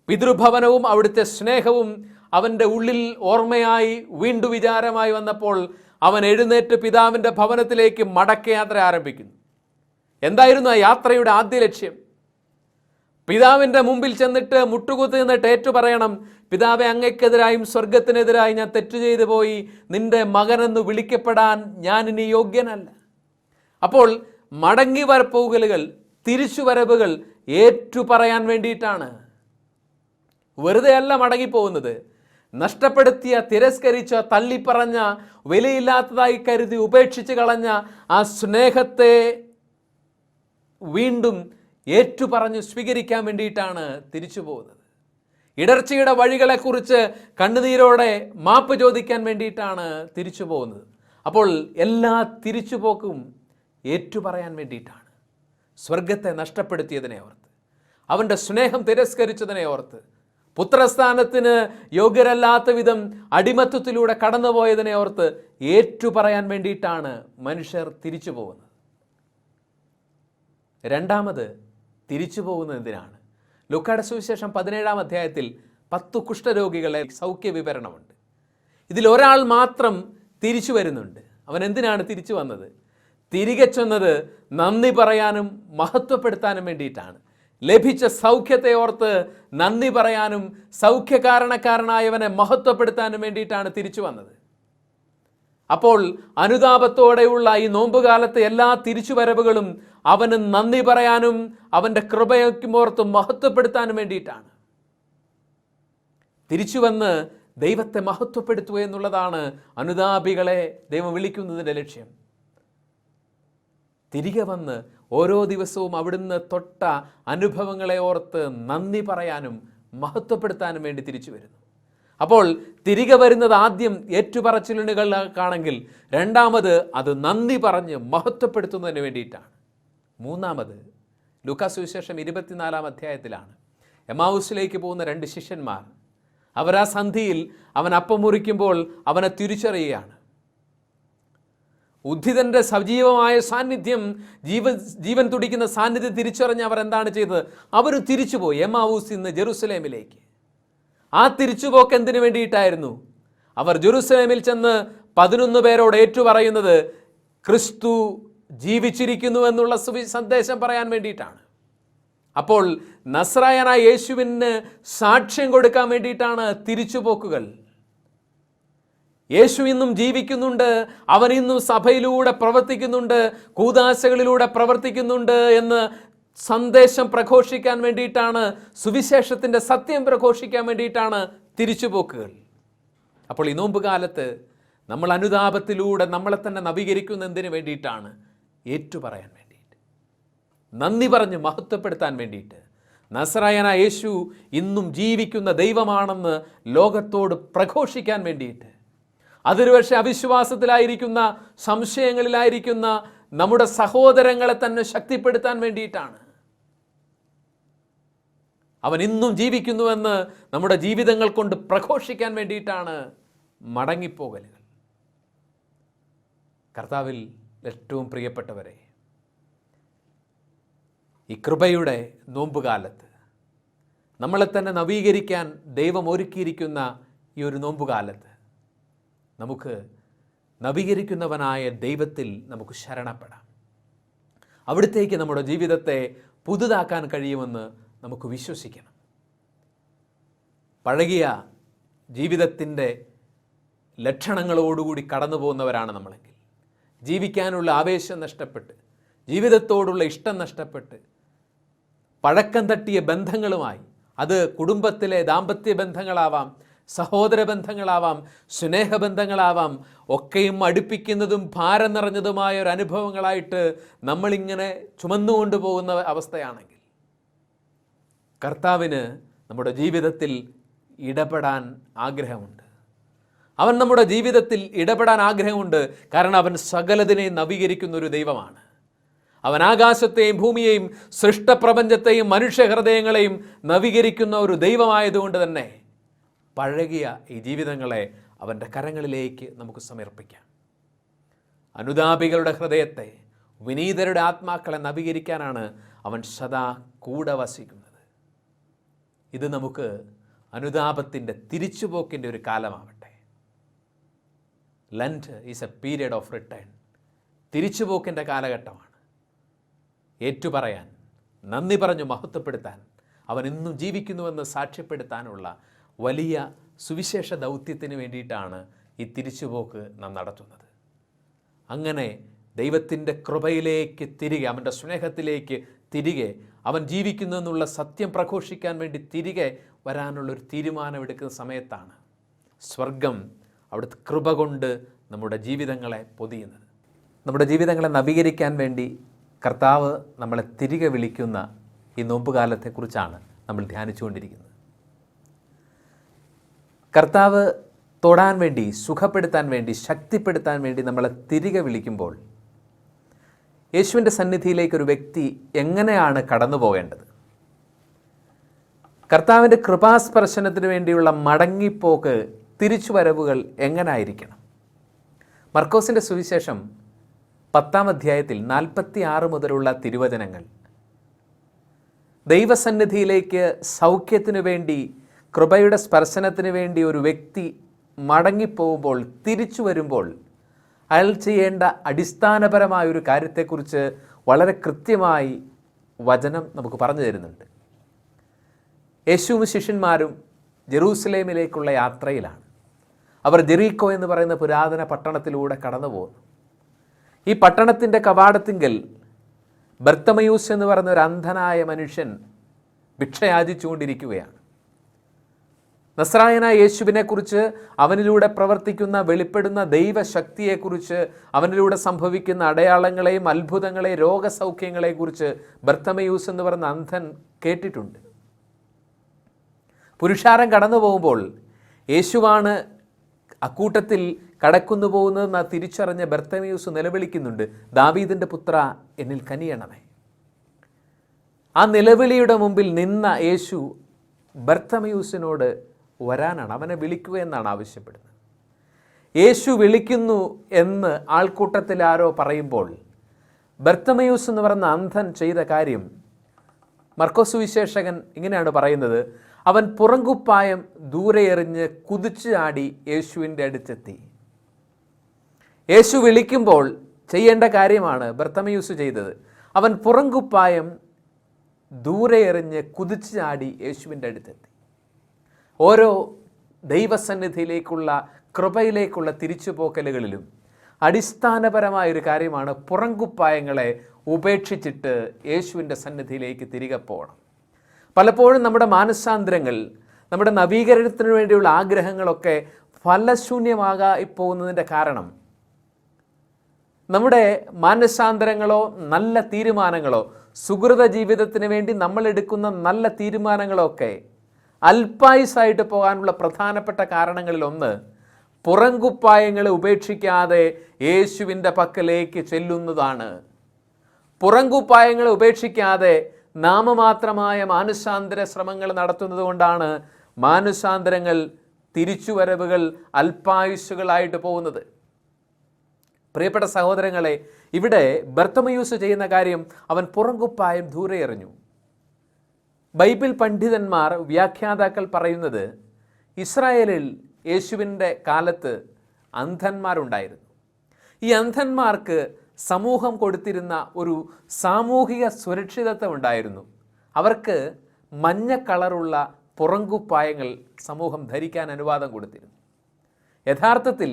പിതൃഭവനവും അവിടുത്തെ സ്നേഹവും അവൻ്റെ ഉള്ളിൽ ഓർമ്മയായി വീണ്ടും വിചാരമായി വന്നപ്പോൾ അവൻ എഴുന്നേറ്റ് പിതാവിൻ്റെ ഭവനത്തിലേക്ക് മടക്കയാത്ര ആരംഭിക്കുന്നു. എന്തായിരുന്നു ആ യാത്രയുടെ ആദ്യ ലക്ഷ്യം? പിതാവിൻ്റെ മുമ്പിൽ ചെന്നിട്ട് മുട്ടുകുത്തി നിന്നിട്ട് ഏറ്റുപറയണം, പിതാവെ, അങ്ങയ്ക്കെതിരായും സ്വർഗത്തിനെതിരായി ഞാൻ തെറ്റു ചെയ്തു പോയി, നിന്റെ മകനെന്ന് വിളിക്കപ്പെടാൻ ഞാൻ ഇനി യോഗ്യനല്ല. അപ്പോൾ മടങ്ങി വരപ്പോകലുകൾ, തിരിച്ചുവരവുകൾ ഏറ്റുപറയാൻ വേണ്ടിയിട്ടാണ്. വെറുതെ അല്ല മടങ്ങിപ്പോകുന്നത്. നഷ്ടപ്പെടുത്തിയ, തിരസ്കരിച്ച, തള്ളിപ്പറഞ്ഞ, വിലയില്ലാത്തതായി കരുതി ഉപേക്ഷിച്ച് കളഞ്ഞ ആ സ്നേഹത്തെ വീണ്ടും ഏറ്റുപറഞ്ഞ് സ്വീകരിക്കാൻ വേണ്ടിയിട്ടാണ് തിരിച്ചു പോകുന്നത്. ഇടർച്ചയുടെ വഴികളെക്കുറിച്ച് കണ്ണുനീരോടെ മാപ്പ് ചോദിക്കാൻ വേണ്ടിയിട്ടാണ് തിരിച്ചു പോകുന്നത്. അപ്പോൾ എല്ലാ തിരിച്ചുപോക്കും ഏറ്റുപറയാൻ വേണ്ടിയിട്ടാണ്. സ്വർഗത്തെ നഷ്ടപ്പെടുത്തിയതിനെ ഓർത്ത്, അവൻ്റെ സ്നേഹം തിരസ്കരിച്ചതിനെ ഓർത്ത്, പുത്രസ്ഥാനത്തിന് യോഗ്യരല്ലാത്ത വിധം അടിമത്വത്തിലൂടെ കടന്നുപോയതിനെ ഓർത്ത് ഏറ്റുപറയാൻ വേണ്ടിയിട്ടാണ് മനുഷ്യർ തിരിച്ചു പോകുന്നത്. രണ്ടാമത് തിരിച്ചു പോകുന്നത് എന്തിനാണ്? ലൂക്കായുടെ സുവിശേഷം 17-ാം അധ്യായത്തിൽ 10 കുഷ്ഠരോഗികളെ സൗഖ്യ വിവരണമുണ്ട്. ഇതിലൊരാൾ മാത്രം തിരിച്ചു വരുന്നുണ്ട്. അവൻ എന്തിനാണ് തിരിച്ചു വന്നത്? തിരികെ ചെന്നത് നന്ദി പറയാനും മഹത്വപ്പെടുത്താനും വേണ്ടിയിട്ടാണ്. ലഭിച്ച സൗഖ്യത്തെ ഓർത്ത് നന്ദി പറയാനും സൗഖ്യകാരണക്കാരനായവനെ മഹത്വപ്പെടുത്താനും വേണ്ടിയിട്ടാണ് തിരിച്ചു വന്നത്. അപ്പോൾ അനുതാപത്തോടെയുള്ള ഈ നോമ്പുകാലത്തെ എല്ലാ തിരിച്ചുവരവുകളും അവന് നന്ദി പറയാനും അവൻ്റെ കൃപയോർത്ത് മഹത്വപ്പെടുത്താനും വേണ്ടിയിട്ടാണ്. തിരിച്ചു വന്ന് ദൈവത്തെ മഹത്വപ്പെടുത്തുക എന്നുള്ളതാണ് അനുതാപികളെ ദൈവം വിളിക്കുന്നതിൻ്റെ ലക്ഷ്യം. തിരികെ വന്ന് ഓരോ ദിവസവും അവിടുന്ന് തൊട്ട അനുഭവങ്ങളെ ഓർത്ത് നന്ദി പറയാനും മഹത്വപ്പെടുത്താനും വേണ്ടി തിരിച്ചു വരുന്നു. അപ്പോൾ തിരികെ വരുന്നത് ആദ്യം ഏറ്റുപറച്ചിലുകൾക്കാണെങ്കിൽ രണ്ടാമത് അത് നന്ദി പറഞ്ഞ് മഹത്വപ്പെടുത്തുന്നതിന് വേണ്ടിയിട്ടാണ്. മൂന്നാമത് ലൂക്കാ സുവിശേഷം 24-ാം അധ്യായത്തിലാണ് എമ്മാവൂസിലേക്ക് പോകുന്ന 2 ശിഷ്യന്മാർ. അവരാ സന്ധിയിൽ അവൻ അപ്പം മുറിക്കുമ്പോൾ അവനെ തിരിച്ചറിയുകയാണ്. ഉദ്ധിതൻ്റെ സജീവമായ സാന്നിധ്യം, ജീവൻ തുടിക്കുന്ന സാന്നിധ്യം തിരിച്ചറിഞ്ഞ് അവർ എന്താണ് ചെയ്തത്? അവർ തിരിച്ചുപോയി എമ്മാവൂസിൽ നിന്ന് ജെറുസലേമിലേക്ക്. ആ തിരിച്ചുപോക്ക് എന്തിനു വേണ്ടിയിട്ടായിരുന്നു? അവർ ജെറുസലേമിൽ ചെന്ന് 11 പേരോട് ഏറ്റുപറയുന്നത് ക്രിസ്തു ജീവിച്ചിരിക്കുന്നു എന്നുള്ള സന്ദേശം പറയാൻ വേണ്ടിയിട്ടാണ്. അപ്പോൾ നസ്രായനായ യേശുവിന് സാക്ഷ്യം കൊടുക്കാൻ വേണ്ടിയിട്ടാണ് തിരിച്ചുപോക്കുകൾ. യേശു ഇന്നും ജീവിക്കുന്നുണ്ട്, അവൻ ഇന്നും സഭയിലൂടെ പ്രവർത്തിക്കുന്നുണ്ട്, കൂദാശകളിലൂടെ പ്രവർത്തിക്കുന്നുണ്ട് എന്ന് സന്ദേശം പ്രഘോഷിക്കാൻ വേണ്ടിയിട്ടാണ്, സുവിശേഷത്തിൻ്റെ സത്യം പ്രഘോഷിക്കാൻ വേണ്ടിയിട്ടാണ് തിരിച്ചുപോക്കുകൾ. അപ്പോൾ ഈ നോമ്പുകാലത്ത് നമ്മൾ അനുതാപത്തിലൂടെ നമ്മളെ തന്നെ നവീകരിക്കുന്നതിന് വേണ്ടിയിട്ടാണ്, ഏറ്റുപറയാൻ വേണ്ടിയിട്ട്, നന്ദി പറഞ്ഞ് മഹത്വപ്പെടുത്താൻ വേണ്ടിയിട്ട്. നസ്രായനായ യേശു ഇന്നും ജീവിക്കുന്ന ദൈവമാണെന്ന് ലോകത്തോട് പ്രഘോഷിക്കാൻ വേണ്ടിയിട്ട്. അതിരുപക്ഷെ അവിശ്വാസത്തിലായിരിക്കുന്ന, സംശയങ്ങളിലായിരിക്കുന്ന നമ്മുടെ സഹോദരങ്ങളെ തന്നെ ശക്തിപ്പെടുത്താൻ വേണ്ടിയിട്ടാണ്. അവൻ ഇന്നും ജീവിക്കുന്നുവെന്ന് നമ്മുടെ ജീവിതങ്ങൾ കൊണ്ട് പ്രഘോഷിക്കാൻ വേണ്ടിയിട്ടാണ് മടങ്ങിപ്പോകലുകൾ. കർത്താവിൽ ഏറ്റവും പ്രിയപ്പെട്ടവരെ, ഈ കൃപയുടെ നോമ്പുകാലത്ത് നമ്മളെ തന്നെ നവീകരിക്കാൻ ദൈവം ഒരുക്കിയിരിക്കുന്ന ഈ ഒരു നോമ്പുകാലത്ത് നമുക്ക് നവീകരിക്കുന്നവനായ ദൈവത്തിൽ നമുക്ക് ശരണപ്പെടാം. അവിടുത്തേക്ക് നമ്മുടെ ജീവിതത്തെ പുതുതാക്കാൻ കഴിയുമെന്ന് നമുക്ക് വിശ്വസിക്കണം. പഴകിയ ജീവിതത്തിൻ്റെ ലക്ഷണങ്ങളോടുകൂടി കടന്നു പോകുന്നവരാണ് നമ്മളെങ്കിൽ, ജീവിക്കാനുള്ള ആവേശം നഷ്ടപ്പെട്ട്, ജീവിതത്തോടുള്ള ഇഷ്ടം നഷ്ടപ്പെട്ട്, പഴക്കം തട്ടിയ ബന്ധങ്ങളുമായി, അത് കുടുംബത്തിലെ ദാമ്പത്യ ബന്ധങ്ങളാവാം, സഹോദര ബന്ധങ്ങളാവാം, സ്നേഹബന്ധങ്ങളാവാം, ഒക്കെയും അടുപ്പിക്കുന്നതും ഭാരം നിറഞ്ഞതുമായ ഒരു അനുഭവങ്ങളായിട്ട് നമ്മളിങ്ങനെ ചുമന്നുകൊണ്ടു പോകുന്ന അവസ്ഥയാണെങ്കിൽ, കർത്താവിന് നമ്മുടെ ജീവിതത്തിൽ ഇടപെടാൻ ആഗ്രഹമുണ്ട്. അവൻ നമ്മുടെ ജീവിതത്തിൽ ഇടപെടാൻ ആഗ്രഹമുണ്ട്. കാരണം അവൻ സകലതിനെയും നവീകരിക്കുന്ന ഒരു ദൈവമാണ്. അവൻ ആകാശത്തെയും ഭൂമിയെയും സൃഷ്ടപ്രപഞ്ചത്തെയും മനുഷ്യഹൃദയങ്ങളെയും നവീകരിക്കുന്ന ഒരു ദൈവമായതുകൊണ്ട് തന്നെ പഴകിയ ഈ ജീവിതങ്ങളെ അവൻ്റെ കരങ്ങളിലേക്ക് നമുക്ക് സമർപ്പിക്കാം. അനുതാപികളുടെ ഹൃദയത്തെ, വിനീതരുടെ ആത്മാക്കളെ നവീകരിക്കാനാണ് അവൻ സദാ കൂടെ വസിക്കുന്നത്. ഇത് നമുക്ക് അനുതാപത്തിൻ്റെ തിരിച്ചുപോക്കിൻ്റെ ഒരു കാലമാവട്ടെ. Lent is a period of return. തിരിച്ചുപോക്കിൻ്റെ കാലഘട്ടമാണ്. ഏറ്റുപറയാൻ, നന്ദി പറഞ്ഞു മഹത്വപ്പെടുത്താൻ, അവൻ ഇന്നും ജീവിക്കുന്നുവെന്ന് സാക്ഷ്യപ്പെടുത്താനുള്ള വലിയ സുവിശേഷ ദൗത്യത്തിന് വേണ്ടിയിട്ടാണ് ഈ തിരിച്ചുപോക്ക് നാം നടത്തുന്നത്. അങ്ങനെ ദൈവത്തിൻ്റെ കൃപയിലേക്ക് തിരികെ, അവൻ്റെ സ്നേഹത്തിലേക്ക് തിരികെ, അവൻ ജീവിക്കുന്നു എന്നുള്ള സത്യം പ്രഘോഷിക്കാൻ വേണ്ടി തിരികെ വരാനുള്ളൊരു തീരുമാനമെടുക്കുന്ന സമയത്താണ് സ്വർഗം അവിടുത്തെ കൃപ കൊണ്ട് നമ്മുടെ ജീവിതങ്ങളെ പൊതിയുന്നത്. നമ്മുടെ ജീവിതങ്ങളെ നവീകരിക്കാൻ വേണ്ടി കർത്താവ് നമ്മളെ തിരികെ വിളിക്കുന്ന ഈ നോമ്പുകാലത്തെക്കുറിച്ചാണ് നമ്മൾ ധ്യാനിച്ചുകൊണ്ടിരിക്കുന്നത്. കർത്താവ് തൊടാൻ വേണ്ടി, സുഖപ്പെടുത്താൻ വേണ്ടി, ശക്തിപ്പെടുത്താൻ വേണ്ടി നമ്മളെ തിരികെ വിളിക്കുമ്പോൾ യേശുവിൻ്റെ സന്നിധിയിലേക്ക് ഒരു വ്യക്തി എങ്ങനെയാണ് കടന്നു പോകേണ്ടത്? കർത്താവിൻ്റെ കൃപാസ്പർശനത്തിന് വേണ്ടിയുള്ള മടങ്ങിപ്പോക്ക്, തിരിച്ചുവരവുകൾ എങ്ങനായിരിക്കണം? മർക്കോസിൻ്റെ സുവിശേഷം 10-ാം അധ്യായത്തിൽ 46 മുതലുള്ള തിരുവചനങ്ങൾ ദൈവസന്നിധിയിലേക്ക് സൗഖ്യത്തിനു വേണ്ടി, കൃപയുടെ സ്പർശനത്തിന് വേണ്ടി ഒരു വ്യക്തി മടങ്ങിപ്പോകുമ്പോൾ, തിരിച്ചു വരുമ്പോൾ അയാൾ ചെയ്യേണ്ട അടിസ്ഥാനപരമായ ഒരു കാര്യത്തെക്കുറിച്ച് വളരെ കൃത്യമായി വചനം നമുക്ക് പറഞ്ഞു തരുന്നുണ്ട്. യേശുവും ശിഷ്യന്മാരും ജെറൂസലേമിലേക്കുള്ള യാത്രയിലാണ്. അവർ ജെറീക്കോ എന്ന് പറയുന്ന പുരാതന പട്ടണത്തിലൂടെ കടന്നു പോകുന്നു. ഈ പട്ടണത്തിൻ്റെ കവാടത്തിങ്കൽ ബർത്തമയൂസ് എന്ന് പറയുന്ന ഒരു അന്ധനായ മനുഷ്യൻ ഭിക്ഷയാചിച്ചുകൊണ്ടിരിക്കുകയാണ്. നസ്രായനായ യേശുവിനെക്കുറിച്ച്, അവനിലൂടെ പ്രവർത്തിക്കുന്ന വെളിപ്പെടുന്ന ദൈവശക്തിയെക്കുറിച്ച്, അവനിലൂടെ സംഭവിക്കുന്ന അടയാളങ്ങളെയും അത്ഭുതങ്ങളെയും രോഗസൗഖ്യങ്ങളെക്കുറിച്ച് ബർത്തമയൂസ് എന്ന് പറയുന്ന അന്ധൻ കേട്ടിട്ടുണ്ട്. പുരുഷാരം കടന്നു പോകുമ്പോൾ യേശുവാണ് അക്കൂട്ടത്തിൽ കടക്കുന്നു പോകുന്നതെന്ന് തിരിച്ചറിഞ്ഞ ബർത്തമയൂസ് നിലവിളിക്കുന്നുണ്ട്, ദാവീദിൻ്റെ പുത്ര, എന്നിൽ കനിയണമേ. ആ നിലവിളിയുടെ മുമ്പിൽ നിന്ന യേശു ബർത്തമയൂസിനോട് വരാനാണ്, അവനെ വിളിക്കുക എന്നാണ് ആവശ്യപ്പെടുന്നത്. യേശു വിളിക്കുന്നു എന്ന് ആൾക്കൂട്ടത്തിൽ ആരോ പറയുമ്പോൾ ബർത്തമയൂസ് എന്ന് പറയുന്ന അന്ധൻ ചെയ്ത കാര്യം മർക്കോസ് സുവിശേഷകൻ ഇങ്ങനെയാണ് പറയുന്നത്: അവൻ പുറങ്കുപ്പായം ദൂരെ എറിഞ്ഞ് കുതിച്ചു ചാടി യേശുവിൻ്റെ അടുത്തെത്തി. യേശു വിളിക്കുമ്പോൾ ചെയ്യേണ്ട കാര്യമാണ് ബർത്തമയൂസ് ചെയ്തത്. അവൻ പുറങ്കുപ്പായം ദൂരെ എറിഞ്ഞ് കുതിച്ചു ചാടി യേശുവിൻ്റെ അടുത്തെത്തി. ഓരോ ദൈവസന്നിധിയിലേക്കുള്ള, കൃപയിലേക്കുള്ള തിരിച്ചുപോക്കലുകളിലും അടിസ്ഥാനപരമായൊരു കാര്യമാണ് പുറങ്കുപ്പായങ്ങളെ ഉപേക്ഷിച്ചിട്ട് യേശുവിൻ്റെ സന്നിധിയിലേക്ക് തിരികെ പോകണം. പലപ്പോഴും നമ്മുടെ മാനസാന്തരങ്ങൾ, നമ്മുടെ നവീകരണത്തിന് വേണ്ടിയുള്ള ആഗ്രഹങ്ങളൊക്കെ ഫലശൂന്യമാകാൻ പോകുന്നതിൻ്റെ കാരണം നമ്മുടെ മാനസാന്തരങ്ങളോ നല്ല തീരുമാനങ്ങളോ, സുഹൃത ജീവിതത്തിന് വേണ്ടി നമ്മൾ എടുക്കുന്ന നല്ല തീരുമാനങ്ങളോ ഒക്കെ അല്പായുസായിട്ട് പോകാനുള്ള പ്രധാനപ്പെട്ട കാരണങ്ങളിലൊന്ന് പുറങ്കുപ്പായങ്ങളെ ഉപേക്ഷിക്കാതെ യേശുവിൻ്റെ പക്കലേക്ക് ചെല്ലുന്നതാണ്. പുറങ്കുപ്പായങ്ങളെ ഉപേക്ഷിക്കാതെ നാമമാത്രമായ മാനസാന്തര ശ്രമങ്ങൾ നടത്തുന്നത് കൊണ്ടാണ് മാനസാന്തരങ്ങൾ, തിരിച്ചുവരവുകൾ അല്പായുസ്സുകളായിട്ട് പോകുന്നത്. പ്രിയപ്പെട്ട സഹോദരങ്ങളെ, ഇവിടെ ബർത്തമയൂസ് ചെയ്യുന്ന കാര്യം, അവൻ പുറങ്കുപ്പായം ദൂരെ എറിഞ്ഞു. ബൈബിൾ പണ്ഡിതന്മാർ, വ്യാഖ്യാതാക്കൾ പറയുന്നത്, ഇസ്രായേലിൽ യേശുവിൻ്റെ കാലത്ത് അന്ധന്മാരുണ്ടായിരുന്നു. ഈ അന്ധന്മാർക്ക് സമൂഹം കൊടുത്തിരുന്ന ഒരു സാമൂഹിക സുരക്ഷിതത്വം ഉണ്ടായിരുന്നു. അവർക്ക് മഞ്ഞ കളറുള്ള പുറങ്കുപ്പായങ്ങൾ സമൂഹം ധരിക്കാൻ അനുവാദം കൊടുത്തിരുന്നു. യഥാർത്ഥത്തിൽ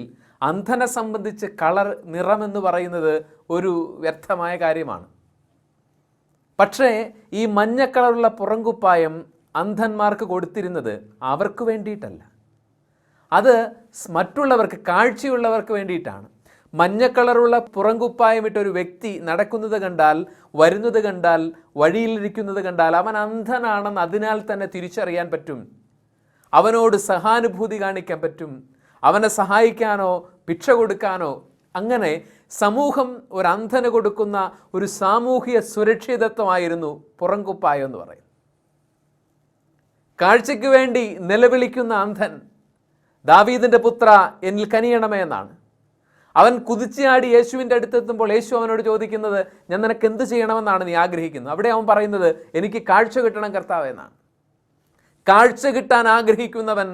അന്ധനെ സംബന്ധിച്ച് കളർ, നിറമെന്ന് പറയുന്നത് ഒരു വ്യർത്ഥമായ കാര്യമാണ്. പക്ഷേ ഈ മഞ്ഞ കളറുള്ള പുറങ്കുപ്പായം അന്ധന്മാർക്ക് കൊടുത്തിരുന്നത് അവർക്ക് വേണ്ടിയിട്ടല്ല, അത് മറ്റുള്ളവർക്ക്, കാഴ്ചയുള്ളവർക്ക് വേണ്ടിയിട്ടാണ്. മഞ്ഞ കളറുള്ള പുറങ്കുപ്പായമിട്ട ഒരു വ്യക്തി നടക്കുന്നത് കണ്ടാൽ, വരുന്നത് കണ്ടാൽ, വഴിയിലിരിക്കുന്നത് കണ്ടാൽ അവൻ അന്ധനാണെന്ന് അതിനാൽ തന്നെ തിരിച്ചറിയാൻ പറ്റും. അവനോട് സഹാനുഭൂതി കാണിക്കാൻ പറ്റും. അവനെ സഹായിക്കാനോ ഭിക്ഷ കൊടുക്കാനോ, അങ്ങനെ സമൂഹം ഒരു അന്ധന് കൊടുക്കുന്ന ഒരു സാമൂഹിക സുരക്ഷിതത്വമായിരുന്നു പുറങ്കുപ്പായം എന്ന് പറയും. കാഴ്ചയ്ക്ക് വേണ്ടി നിലവിളിക്കുന്ന അന്ധൻ, ദാവീദിൻ്റെ പുത്ര, എന്നിൽ കനിയണമേ എന്നാണ്. അവൻ കുതിച്ചാടി യേശുവിൻ്റെ അടുത്തെത്തുമ്പോൾ യേശു അവനോട് ചോദിക്കുന്നത്, ഞാൻ നിനക്ക് എന്ത് ചെയ്യണമെന്നാണ് നീ ആഗ്രഹിക്കുന്നത്? അവിടെ അവൻ പറയുന്നത്, എനിക്ക് കാഴ്ച കിട്ടണം കർത്താവേ എന്നാണ്. കാഴ്ച കിട്ടാൻ ആഗ്രഹിക്കുന്നവൻ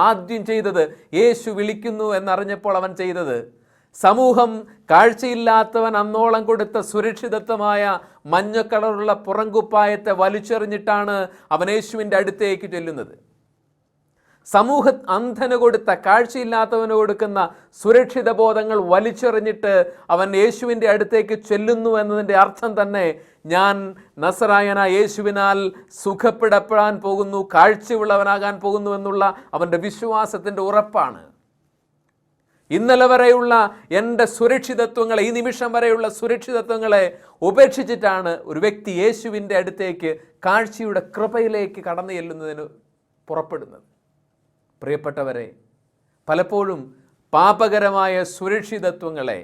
ആദ്യം ചെയ്തത്, യേശു വിളിക്കുന്നു എന്നറിഞ്ഞപ്പോൾ അവൻ ചെയ്തത്, സമൂഹം കാഴ്ചയില്ലാത്തവൻ അന്നോളം കൊടുത്ത സുരക്ഷിതത്വമായ മഞ്ഞ കളറുള്ള പുറങ്കുപ്പായത്തെ വലിച്ചെറിഞ്ഞിട്ടാണ് അവൻ യേശുവിൻ്റെ അടുത്തേക്ക് ചെല്ലുന്നത്. സമൂഹ അന്ധന് കൊടുത്ത, കാഴ്ചയില്ലാത്തവന് കൊടുക്കുന്ന സുരക്ഷിത ബോധങ്ങൾ വലിച്ചെറിഞ്ഞിട്ട് അവൻ യേശുവിൻ്റെ അടുത്തേക്ക് ചെല്ലുന്നു എന്നതിൻ്റെ അർത്ഥം തന്നെ, ഞാൻ നസറായനായ യേശുവിനാൽ സുഖപ്പെടപ്പെടാൻ പോകുന്നു, കാഴ്ചയുള്ളവനാകാൻ പോകുന്നു എന്നുള്ള അവൻ്റെ വിശ്വാസത്തിൻ്റെ ഉറപ്പാണ്. ഇന്നലെ വരെയുള്ള എൻ്റെ സുരക്ഷിതത്വങ്ങളെ, ഈ നിമിഷം വരെയുള്ള സുരക്ഷിതത്വങ്ങളെ ഉപേക്ഷിച്ചിട്ടാണ് ഒരു വ്യക്തി യേശുവിൻ്റെ അടുത്തേക്ക്, കാഴ്ചയുടെ കൃപയിലേക്ക് കടന്നു ചെല്ലുന്നതിന് പുറപ്പെടുന്നത്. പ്രിയപ്പെട്ടവരെ, പലപ്പോഴും പാപകരമായ സുരക്ഷിതത്വങ്ങളെ,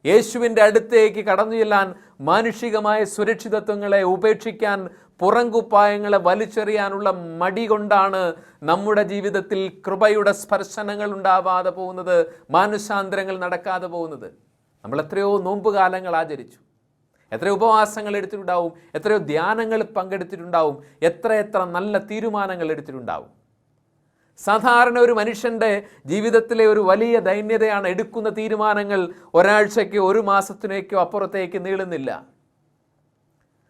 യേശുവിൻ്റെ അടുത്തേക്ക് കടന്നു ചെല്ലാൻ, മാനുഷികമായ സുരക്ഷിതത്വങ്ങളെ ഉപേക്ഷിക്കാൻ, പുറംകുപ്പായങ്ങളെ വലിച്ചെറിയാനുള്ള മടി കൊണ്ടാണ് നമ്മുടെ ജീവിതത്തിൽ കൃപയുടെ സ്പർശനങ്ങൾ ഉണ്ടാവാതെ പോകുന്നത്, മാനസാന്തരങ്ങൾ നടക്കാതെ പോകുന്നത്. നമ്മൾ എത്രയോ നോമ്പുകാലങ്ങൾ ആചരിച്ചു, എത്രയോ ഉപവാസങ്ങൾ എടുത്തിട്ടുണ്ടാവും, എത്രയോ ധ്യാനങ്ങൾ പങ്കെടുത്തിട്ടുണ്ടാവും, എത്ര നല്ല തീരുമാനങ്ങൾ എടുത്തിട്ടുണ്ടാവും. സാധാരണ ഒരു മനുഷ്യൻ്റെ ജീവിതത്തിലെ ഒരു വലിയ ദൈന്യതയാണ് എടുക്കുന്ന തീരുമാനങ്ങൾ ഒരാഴ്ചയ്ക്കോ ഒരു മാസത്തിനേക്കോ അപ്പുറത്തേക്ക് നീളുന്നില്ല.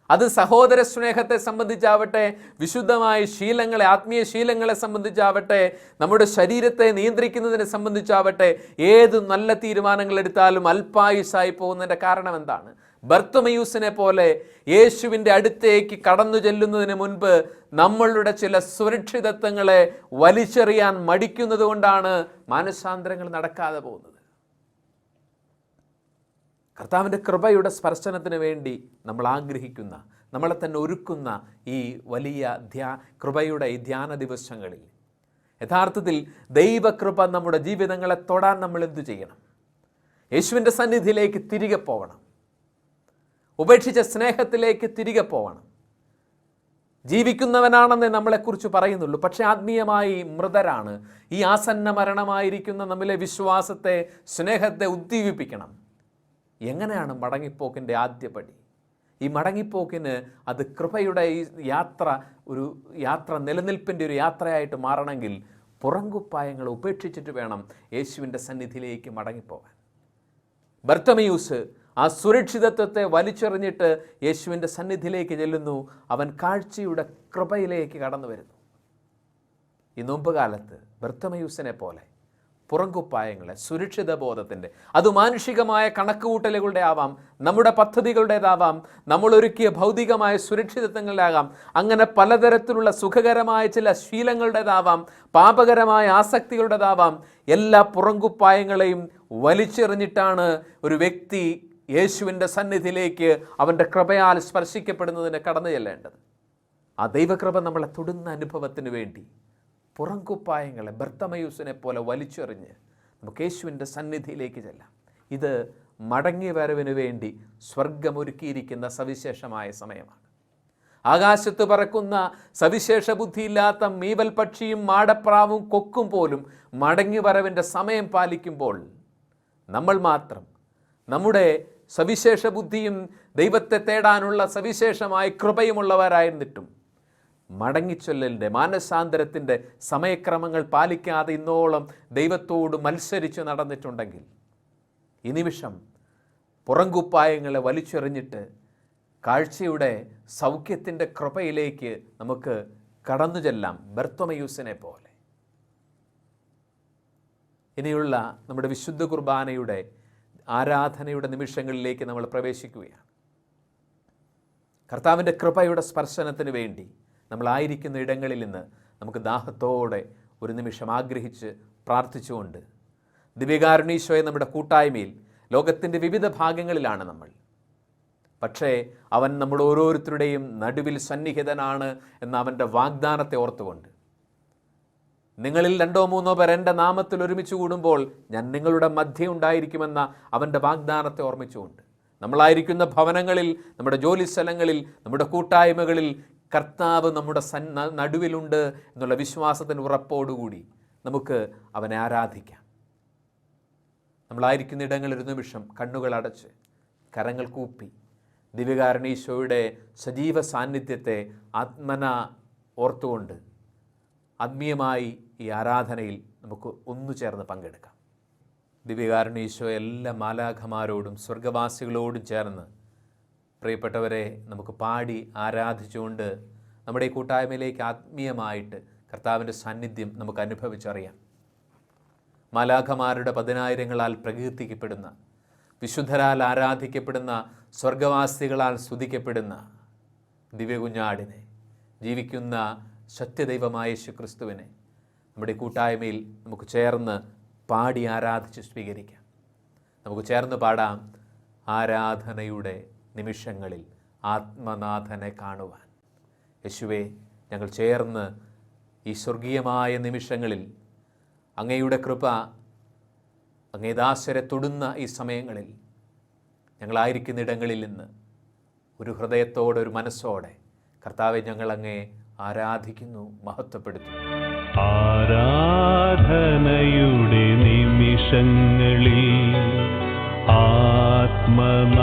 അത് സഹോദര സ്നേഹത്തെ സംബന്ധിച്ചാവട്ടെ, വിശുദ്ധമായ ശീലങ്ങളെ, ആത്മീയ ശീലങ്ങളെ സംബന്ധിച്ചാവട്ടെ, നമ്മുടെ ശരീരത്തെ നിയന്ത്രിക്കുന്നതിനെ സംബന്ധിച്ചാവട്ടെ, ഏത് നല്ല തീരുമാനങ്ങൾ എടുത്താലും അല്പായുസായി പോകുന്നതിൻ്റെ കാരണം എന്താണ്? ബർത്തമയൂസിനെ പോലെ യേശുവിൻ്റെ അടുത്തേക്ക് കടന്നു ചെല്ലുന്നതിന് മുൻപ് നമ്മളുടെ ചില സുരക്ഷിതത്വങ്ങളെ വലിച്ചെറിയാൻ മടിക്കുന്നത് കൊണ്ടാണ് മാനസാന്തരങ്ങൾ നടക്കാതെ പോകുന്നത്. കർത്താവിൻ്റെ കൃപയുടെ സ്പർശനത്തിന് വേണ്ടി നമ്മൾ ആഗ്രഹിക്കുന്ന, നമ്മളെ തന്നെ ഒരുക്കുന്ന ഈ വലിയ കൃപയുടെ ഈ ധ്യാന ദിവസങ്ങളിൽ യഥാർത്ഥത്തിൽ ദൈവകൃപ നമ്മുടെ ജീവിതങ്ങളെ തൊടാൻ നമ്മൾ എന്തു ചെയ്യണം? യേശുവിൻ്റെ സന്നിധിയിലേക്ക് തിരികെ പോകണം. ഉപേക്ഷിച്ച സ്നേഹത്തിലേക്ക് തിരികെ പോകണം. ജീവിക്കുന്നവനാണെന്നേ നമ്മളെക്കുറിച്ച് പറയുന്നുള്ളൂ, പക്ഷേ ആത്മീയമായി മൃതരാണ്. ഈ ആസന്ന മരണമായിരിക്കുന്ന നമ്മിലെ വിശ്വാസത്തെ, സ്നേഹത്തെ ഉദ്ദീപിപ്പിക്കണം. എങ്ങനെയാണ് മടങ്ങിപ്പോക്കിൻ്റെ ആദ്യപടി? ഈ മടങ്ങിപ്പോക്കിന് അത് കൃപയുടെ ഈ യാത്ര നിലനിൽപ്പിൻ്റെ ഒരു യാത്രയായിട്ട് മാറണമെങ്കിൽ പുറംകുപ്പായങ്ങൾ ഉപേക്ഷിച്ചിട്ട് വേണം യേശുവിൻ്റെ സന്നിധിയിലേക്ക് മടങ്ങിപ്പോകാൻ. ബർത്തമയൂസ് ആ സുരക്ഷിതത്വത്തെ വലിച്ചെറിഞ്ഞിട്ട് യേശുവിൻ്റെ സന്നിധിയിലേക്ക് ചെല്ലുന്നു. അവൻ കാഴ്ചയുടെ കൃപയിലേക്ക് കടന്നു വരുന്നു. ഈ നോമ്പുകാലത്ത് ബർത്തമയൂസിനെ പോലെ പുറംകുപ്പായങ്ങളെ, സുരക്ഷിത ബോധത്തിൻ്റെ, അത് മാനുഷികമായ കണക്കുകൂട്ടലുകളുടെ ആവാം, നമ്മുടെ പദ്ധതികളുടേതാവാം, നമ്മളൊരുക്കിയ ഭൗതികമായ സുരക്ഷിതത്വങ്ങളുടെയാകാം, അങ്ങനെ പലതരത്തിലുള്ള സുഖകരമായ ചില ശീലങ്ങളുടേതാവാം, പാപകരമായ ആസക്തികളുടേതാവാം, എല്ലാ പുറംകുപ്പായങ്ങളെയും വലിച്ചെറിഞ്ഞിട്ടാണ് ഒരു വ്യക്തി യേശുവിൻ്റെ സന്നിധിയിലേക്ക് അവൻ്റെ കൃപയാൽ സ്പർശിക്കപ്പെടുന്നതിന് കടന്നു ചെല്ലേണ്ടത്. ആ ദൈവകൃപ നമ്മളെ തൊടുന്ന അനുഭവത്തിന് വേണ്ടി പുറംകുപ്പായങ്ങളെ ബർത്തമയൂസിനെ പോലെ വലിച്ചെറിഞ്ഞ് നമുക്ക് യേശുവിൻ്റെ സന്നിധിയിലേക്ക് ചെല്ലാം. ഇത് മടങ്ങി വരവിന് വേണ്ടി സ്വർഗമൊരുക്കിയിരിക്കുന്ന സവിശേഷമായ സമയമാണ്. ആകാശത്ത് പറക്കുന്ന സവിശേഷ ബുദ്ധിയില്ലാത്ത മീവൽ പക്ഷിയും മാടപ്രാവും കൊക്കും പോലും മടങ്ങി വരവിൻ്റെ സമയം പാലിക്കുമ്പോൾ നമ്മൾ മാത്രം നമ്മുടെ സവിശേഷ ബുദ്ധിയും ദൈവത്തെ തേടാനുള്ള സവിശേഷമായ കൃപയുമുള്ളവരായിരുന്നിട്ടും മടങ്ങിച്ചൊല്ലലിൻ്റെ, മാനസാന്തരത്തിൻ്റെ സമയക്രമങ്ങൾ പാലിക്കാതെ ഇന്നോളം ദൈവത്തോട് മത്സരിച്ച് നടന്നിട്ടുണ്ടെങ്കിൽ ഈ നിമിഷം പുറംകുപ്പായങ്ങളെ വലിച്ചെറിഞ്ഞിട്ട് കാഴ്ചയുടെ സൗഖ്യത്തിൻ്റെ കൃപയിലേക്ക് നമുക്ക് കടന്നു ചെല്ലാം, ബർത്തമയൂസിനെ പോലെ. ഇനിയുള്ള നമ്മുടെ വിശുദ്ധ കുർബാനയുടെ ആരാധനയുടെ നിമിഷങ്ങളിലേക്ക് നമ്മൾ പ്രവേശിക്കുകയാണ്. കർത്താവിൻ്റെ കൃപയുടെ സ്പർശനത്തിന് വേണ്ടി നമ്മളായിരിക്കുന്ന ഇടങ്ങളിൽ നിന്ന് നമുക്ക് ദാഹത്തോടെ ഒരു നിമിഷം ആഗ്രഹിച്ച് പ്രാർത്ഥിച്ചുകൊണ്ട്, ദിവ്യകാരുണീശോയെ നമ്മുടെ കൂട്ടായ്മയിൽ ലോകത്തിൻ്റെ വിവിധ ഭാഗങ്ങളിലാണ് നമ്മൾ, പക്ഷേ അവൻ നമ്മുടെ ഓരോരുത്തരുടെയും നടുവിൽ സന്നിഹിതനാണ് എന്ന അവൻ്റെ വാഗ്ദാനത്തെ ഓർത്തുകൊണ്ട്, നിങ്ങളിൽ 2-3 പേർ എൻ്റെ നാമത്തിൽ ഒരുമിച്ച് കൂടുമ്പോൾ ഞാൻ നിങ്ങളുടെ മധ്യേ ഉണ്ടായിരിക്കുമെന്ന അവൻ്റെ വാഗ്ദാനത്തെ ഓർമ്മിച്ചുകൊണ്ട്, നമ്മളായിരിക്കുന്ന ഭവനങ്ങളിൽ, നമ്മുടെ ജോലി സ്ഥലങ്ങളിൽ, നമ്മുടെ കൂട്ടായ്മകളിൽ കർത്താവ് നമ്മുടെ നടുവിലുണ്ട് എന്നുള്ള വിശ്വാസത്തിന് ഉറപ്പോടുകൂടി നമുക്ക് അവനെ ആരാധിക്കാം. നമ്മളായിരിക്കുന്ന ഇടങ്ങളിൽ ഒരു നിമിഷം കണ്ണുകൾ അടച്ച് കരങ്ങൾ കൂപ്പി ദിവ്യകാരുണീശോയുടെ സജീവ സാന്നിധ്യത്തെ ആത്മന ഓർത്തുകൊണ്ട് ആത്മീയമായി ഈ ആരാധനയിൽ നമുക്ക് ഒന്നു ചേർന്ന് പങ്കെടുക്കാം. ദിവ്യകാരുണീശോ എല്ലാ മാലാഖമാരോടും സ്വർഗവാസികളോടും ചേർന്ന് പ്രിയപ്പെട്ടവരെ നമുക്ക് പാടി ആരാധിച്ചുകൊണ്ട് നമ്മുടെ ഈ കൂട്ടായ്മയിലേക്ക് ആത്മീയമായിട്ട് കർത്താവിൻ്റെ സാന്നിധ്യം നമുക്ക് അനുഭവിച്ചറിയാം. മാലാഖമാരുടെ 10,000-ങ്ങളാൽ പ്രകീർത്തിക്കപ്പെടുന്ന, വിശുദ്ധരാൽ ആരാധിക്കപ്പെടുന്ന, സ്വർഗവാസികളാൽ സ്തുതിക്കപ്പെടുന്ന ദിവ്യകുഞ്ഞാടിനെ, ജീവിക്കുന്ന സത്യദൈവമായ യേശുക്രിസ്തുവിനെ നമ്മുടെ കൂട്ടായ്മയിൽ നമുക്ക് ചേർന്ന് പാടി ആരാധിച്ച് സ്വീകരിക്കാം. നമുക്ക് ചേർന്ന് പാടാം. ആരാധനയുടെ നിമിഷങ്ങളിൽ ആത്മനാഥനെ കാണുവാൻ. യേശുവേ, ഞങ്ങൾ ചേർന്ന് ഈ സ്വർഗീയമായ നിമിഷങ്ങളിൽ അങ്ങയുടെ കൃപ, അങ്ങേ ദാസരെ തൊടുന്ന ഈ സമയങ്ങളിൽ ഞങ്ങളായിരിക്കുന്ന ഇടങ്ങളിൽ നിന്ന് ഒരു ഹൃദയത്തോടെ, ഒരു മനസ്സോടെ കർത്താവെ ഞങ്ങളങ്ങേ ആരാധിക്കുന്നു, മഹത്വപ്പെടുത്തുന്നു. ആരാധനയുടെ നിമിഷങ്ങളിൽ ആത്മനാഥനെ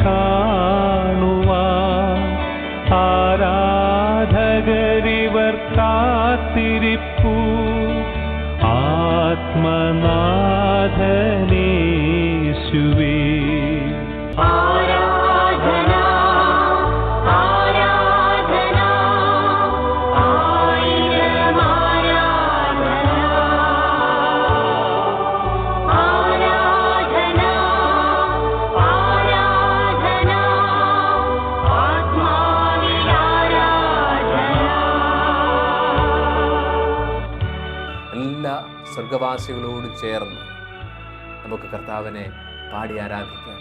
കാണുവാൻ ആരാധകരിവർ കാത്തിരിപ്പു. ആത്മനാഥനേശുവേ എല്ലാ സ്വർഗവാസികളോട് ചേർന്ന് നമുക്ക് കർത്താവിനെ പാടി ആരാധിക്കാം.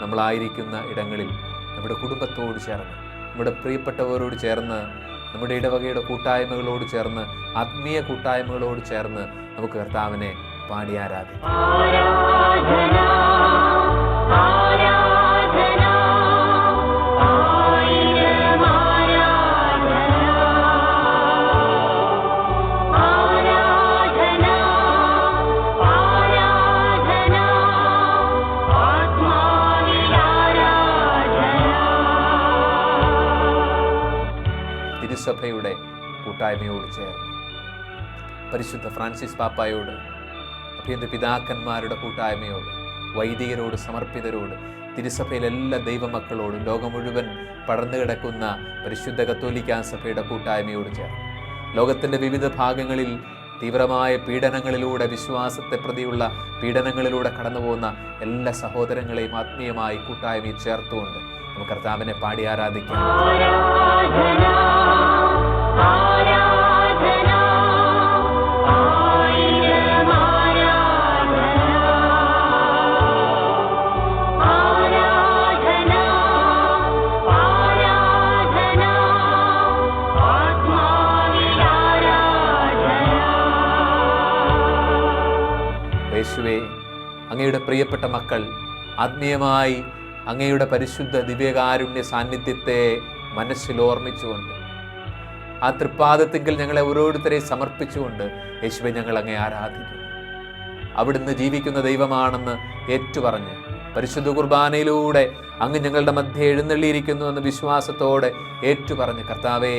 നമ്മളായിരിക്കുന്ന ഇടങ്ങളിൽ നമ്മുടെ കുടുംബത്തോട് ചേർന്ന്, നമ്മുടെ പ്രിയപ്പെട്ടവരോട് ചേർന്ന്, നമ്മുടെ ഇടവകയുടെ കൂട്ടായ്മകളോട് ചേർന്ന്, ആത്മീയ കൂട്ടായ്മകളോട് ചേർന്ന് നമുക്ക് കർത്താവിനെ പാടി ആരാധിക്കാം. തിരുസഭയുടെ കൂട്ടായ്മയോട് ചേർന്ന്, പരിശുദ്ധ ഫ്രാൻസിസ് പാപ്പായോട്, അഭ്യന്തര പിതാക്കന്മാരുടെ കൂട്ടായ്മയോട്, വൈദികരോട്, സമർപ്പിതരോട്, തിരുസഭയിലെ എല്ലാ ദൈവമക്കളോടും, ലോകം മുഴുവൻ പടർന്നു കിടക്കുന്ന പരിശുദ്ധ കത്തോലിക്കാ സഭയുടെ കൂട്ടായ്മയോട് ചേർന്ന്, ലോകത്തിൻ്റെ വിവിധ ഭാഗങ്ങളിൽ തീവ്രമായ പീഡനങ്ങളിലൂടെ, വിശ്വാസത്തെ പ്രതിയുള്ള പീഡനങ്ങളിലൂടെ കടന്നു പോകുന്ന എല്ലാ സഹോദരങ്ങളെയും ആത്മീയമായി കൂട്ടായ്മയിൽ ചേർത്തുകൊണ്ട് നമുക്ക് കർത്താവിനെ പാടി ആരാധിക്കാം. യേശുവേ, അങ്ങയുടെ പ്രിയപ്പെട്ട മക്കൾ ആത്മീയമായി അങ്ങയുടെ പരിശുദ്ധ ദിവ്യകാരുണ്യ സാന്നിധ്യത്തെ മനസ്സിൽ ഓർമ്മിച്ചുകൊണ്ട്, ആ തൃപ്പാദത്തിങ്കിൽ ഞങ്ങളെ ഓരോരുത്തരെയും സമർപ്പിച്ചുകൊണ്ട് യേശുവെ ഞങ്ങൾ അങ്ങേ ആരാധിക്കുന്നു. അവിടുന്ന് ജീവിക്കുന്ന ദൈവമാണെന്ന് ഏറ്റുപറഞ്ഞ് പരിശുദ്ധ കുർബാനയിലൂടെ അങ്ങ് ഞങ്ങളുടെ മധ്യേ എഴുന്നള്ളിയിരിക്കുന്നു എന്ന വിശ്വാസത്തോടെ ഏറ്റുപറഞ്ഞ് കർത്താവെ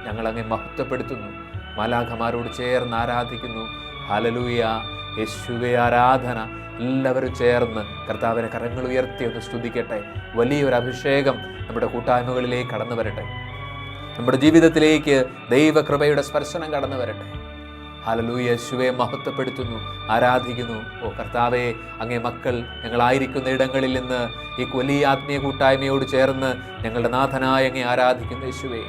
ഞങ്ങൾ അങ്ങേ മഹത്വപ്പെടുത്തുന്നു, മാലാഖമാരോട് ചേർന്ന് ആരാധിക്കുന്നു. ഹല്ലേലൂയ, യേശുവേ ആരാധന. എല്ലാവരും ചേർന്ന് കർത്താവിനെ കരങ്ങൾ ഉയർത്തി ഒന്ന് സ്തുതിക്കട്ടെ. വലിയൊരു അഭിഷേകം നമ്മുടെ കൂട്ടായ്മകളിലേക്ക് കടന്നു വരട്ടെ, നമ്മുടെ ജീവിതത്തിലേക്ക് ദൈവകൃപയുടെ സ്പർശനം കടന്നു വരട്ടെ. ഹല്ലേലൂയ, യേശുവേ മഹത്വപ്പെടുത്തുന്നു, ആരാധിക്കുന്നു. ഓ കർത്താവേ, അങ്ങേ മക്കൾ ഞങ്ങളായിരിക്കുന്ന ഇടങ്ങളിൽ നിന്ന് ഈ വലിയ ആത്മീയ കൂട്ടായ്മയോട് ചേർന്ന് ഞങ്ങളുടെ നാഥനായ അങ്ങേ ആരാധിക്കുന്നു. യേശുവേ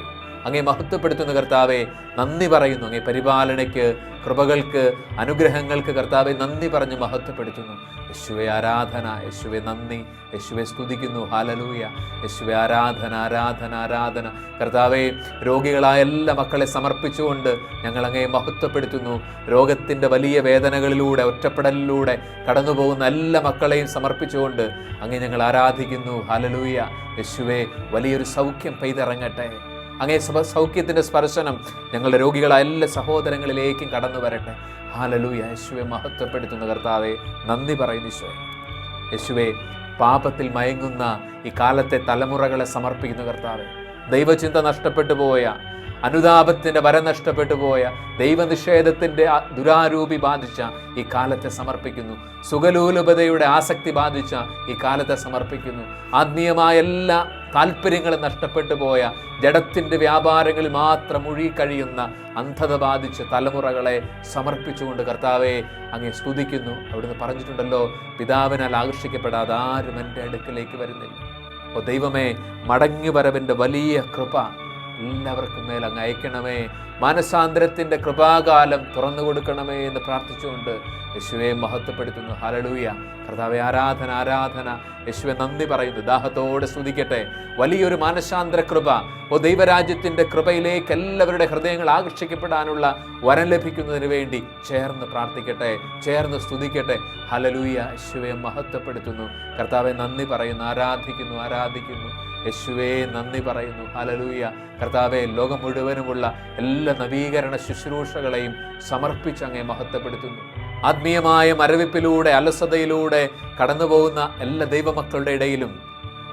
അങ്ങേ മഹത്വപ്പെടുത്തുന്ന കർത്താവെ നന്ദി പറയുന്നു. അങ്ങേ പരിപാലനയ്ക്ക്, കൃപകൾക്ക്, അനുഗ്രഹങ്ങൾക്ക് കർത്താവെ നന്ദി പറഞ്ഞ് മഹത്വപ്പെടുത്തുന്നു. യേശുവെ ആരാധന, യേശുവെ നന്ദി, യേശുവെ സ്തുതിക്കുന്നു. ഹല്ലേലൂയ, യേശുവെ ആരാധന, ആരാധന, ആരാധന. കർത്താവെ രോഗികളായ എല്ലാ മക്കളെ സമർപ്പിച്ചുകൊണ്ട് ഞങ്ങൾ അങ്ങേ മഹത്വപ്പെടുത്തുന്നു. രോഗത്തിൻ്റെ വലിയ വേദനകളിലൂടെ, ഒറ്റപ്പെടലിലൂടെ കടന്നു പോകുന്ന എല്ലാ മക്കളെയും സമർപ്പിച്ചുകൊണ്ട് അങ്ങേ ഞങ്ങൾ ആരാധിക്കുന്നു. ഹല്ലേലൂയ, യേശുവെ വലിയൊരു സൗഖ്യം പെയ്തിറങ്ങട്ടെ. അങ്ങേ സൗഖ്യത്തിൻ്റെ സ്പർശനം ഞങ്ങളുടെ രോഗികളായ എല്ലാ സഹോദരങ്ങളിലേക്കും കടന്നു വരട്ടെ. ഹല്ലേലൂയ, യേശുവെ മഹത്വപ്പെടുത്തുന്ന കർത്താവെ നന്ദി പറയുന്നു. യേശുവെ പാപത്തിൽ മയങ്ങുന്ന ഈ കാലത്തെ തലമുറകളെ സമർപ്പിക്കുന്ന കർത്താവെ, ദൈവചിന്ത നഷ്ടപ്പെട്ടു പോയ, അനുതാപത്തിൻ്റെ വരം നഷ്ടപ്പെട്ടു പോയ, ദൈവനിഷേധത്തിൻ്റെ ദുരാരൂപി ബാധിച്ച ഈ കാലത്തെ സമർപ്പിക്കുന്നു. സുഖലോലുപതയുടെ ആസക്തി ബാധിച്ച ഈ കാലത്തെ സമർപ്പിക്കുന്നു. ആത്മീയമായ എല്ലാ താല്പര്യങ്ങളും നഷ്ടപ്പെട്ടു പോയ, ജഡത്തിൻ്റെ വ്യാപാരങ്ങളിൽ മാത്രം മുഴുകിക്കഴിയുന്ന അന്ധത ബാധിച്ച തലമുറകളെ സമർപ്പിച്ചുകൊണ്ട് കർത്താവെ അങ്ങേ സ്തുതിക്കുന്നു. അവിടുന്ന് പറഞ്ഞിട്ടുണ്ടല്ലോ, പിതാവിനാൽ ആകർഷിക്കപ്പെടാതെ ആരും എൻ്റെ അടുക്കലേക്ക് വരുന്നില്ല. ഓ ദൈവമേ, മടങ്ങിവരവിൻ്റെ വലിയ കൃപ എല്ലാവർക്കും മേൽ അങ്ങ് അയക്കണമേ. മാനസാന്തരത്തിൻ്റെ കൃപാകാലം തുറന്നു കൊടുക്കണമേ എന്ന് പ്രാർത്ഥിച്ചുകൊണ്ട് യേശുവെ മഹത്വപ്പെടുത്തുന്നു. ഹല്ലേലൂയ. കർത്താവേ, ആരാധന ആരാധന. യേശുവെ നന്ദി പറയുന്നു. ദാഹത്തോടെ സ്തുതിക്കട്ടെ. വലിയൊരു മാനസാന്തര കൃപ, ദൈവരാജ്യത്തിൻ്റെ കൃപയിലേക്ക് എല്ലാവരുടെ ഹൃദയങ്ങൾ ആകർഷിക്കപ്പെടാനുള്ള വരം ലഭിക്കുന്നതിന് വേണ്ടി ചേർന്ന് പ്രാർത്ഥിക്കട്ടെ, ചേർന്ന് സ്തുതിക്കട്ടെ. ഹല്ലേലൂയ. യേശുവെ മഹത്വപ്പെടുത്തുന്നു. കർത്താവെ നന്ദി പറയുന്നു, ആരാധിക്കുന്നു ആരാധിക്കുന്നു. യേശുവേ നന്ദി പറയുന്നു. ഹല്ലേലൂയ. കർത്താവെ, ലോകം മുഴുവനുമുള്ള എല്ലാ നവീകരണ ശുശ്രൂഷകളെയും സമർപ്പിച്ച് അങ്ങേ മഹത്വപ്പെടുത്തുന്നു. ആത്മീയമായ മരവിപ്പിലൂടെ അലസതയിലൂടെ കടന്നുപോകുന്ന എല്ലാ ദൈവമക്കളുടെ ഇടയിലും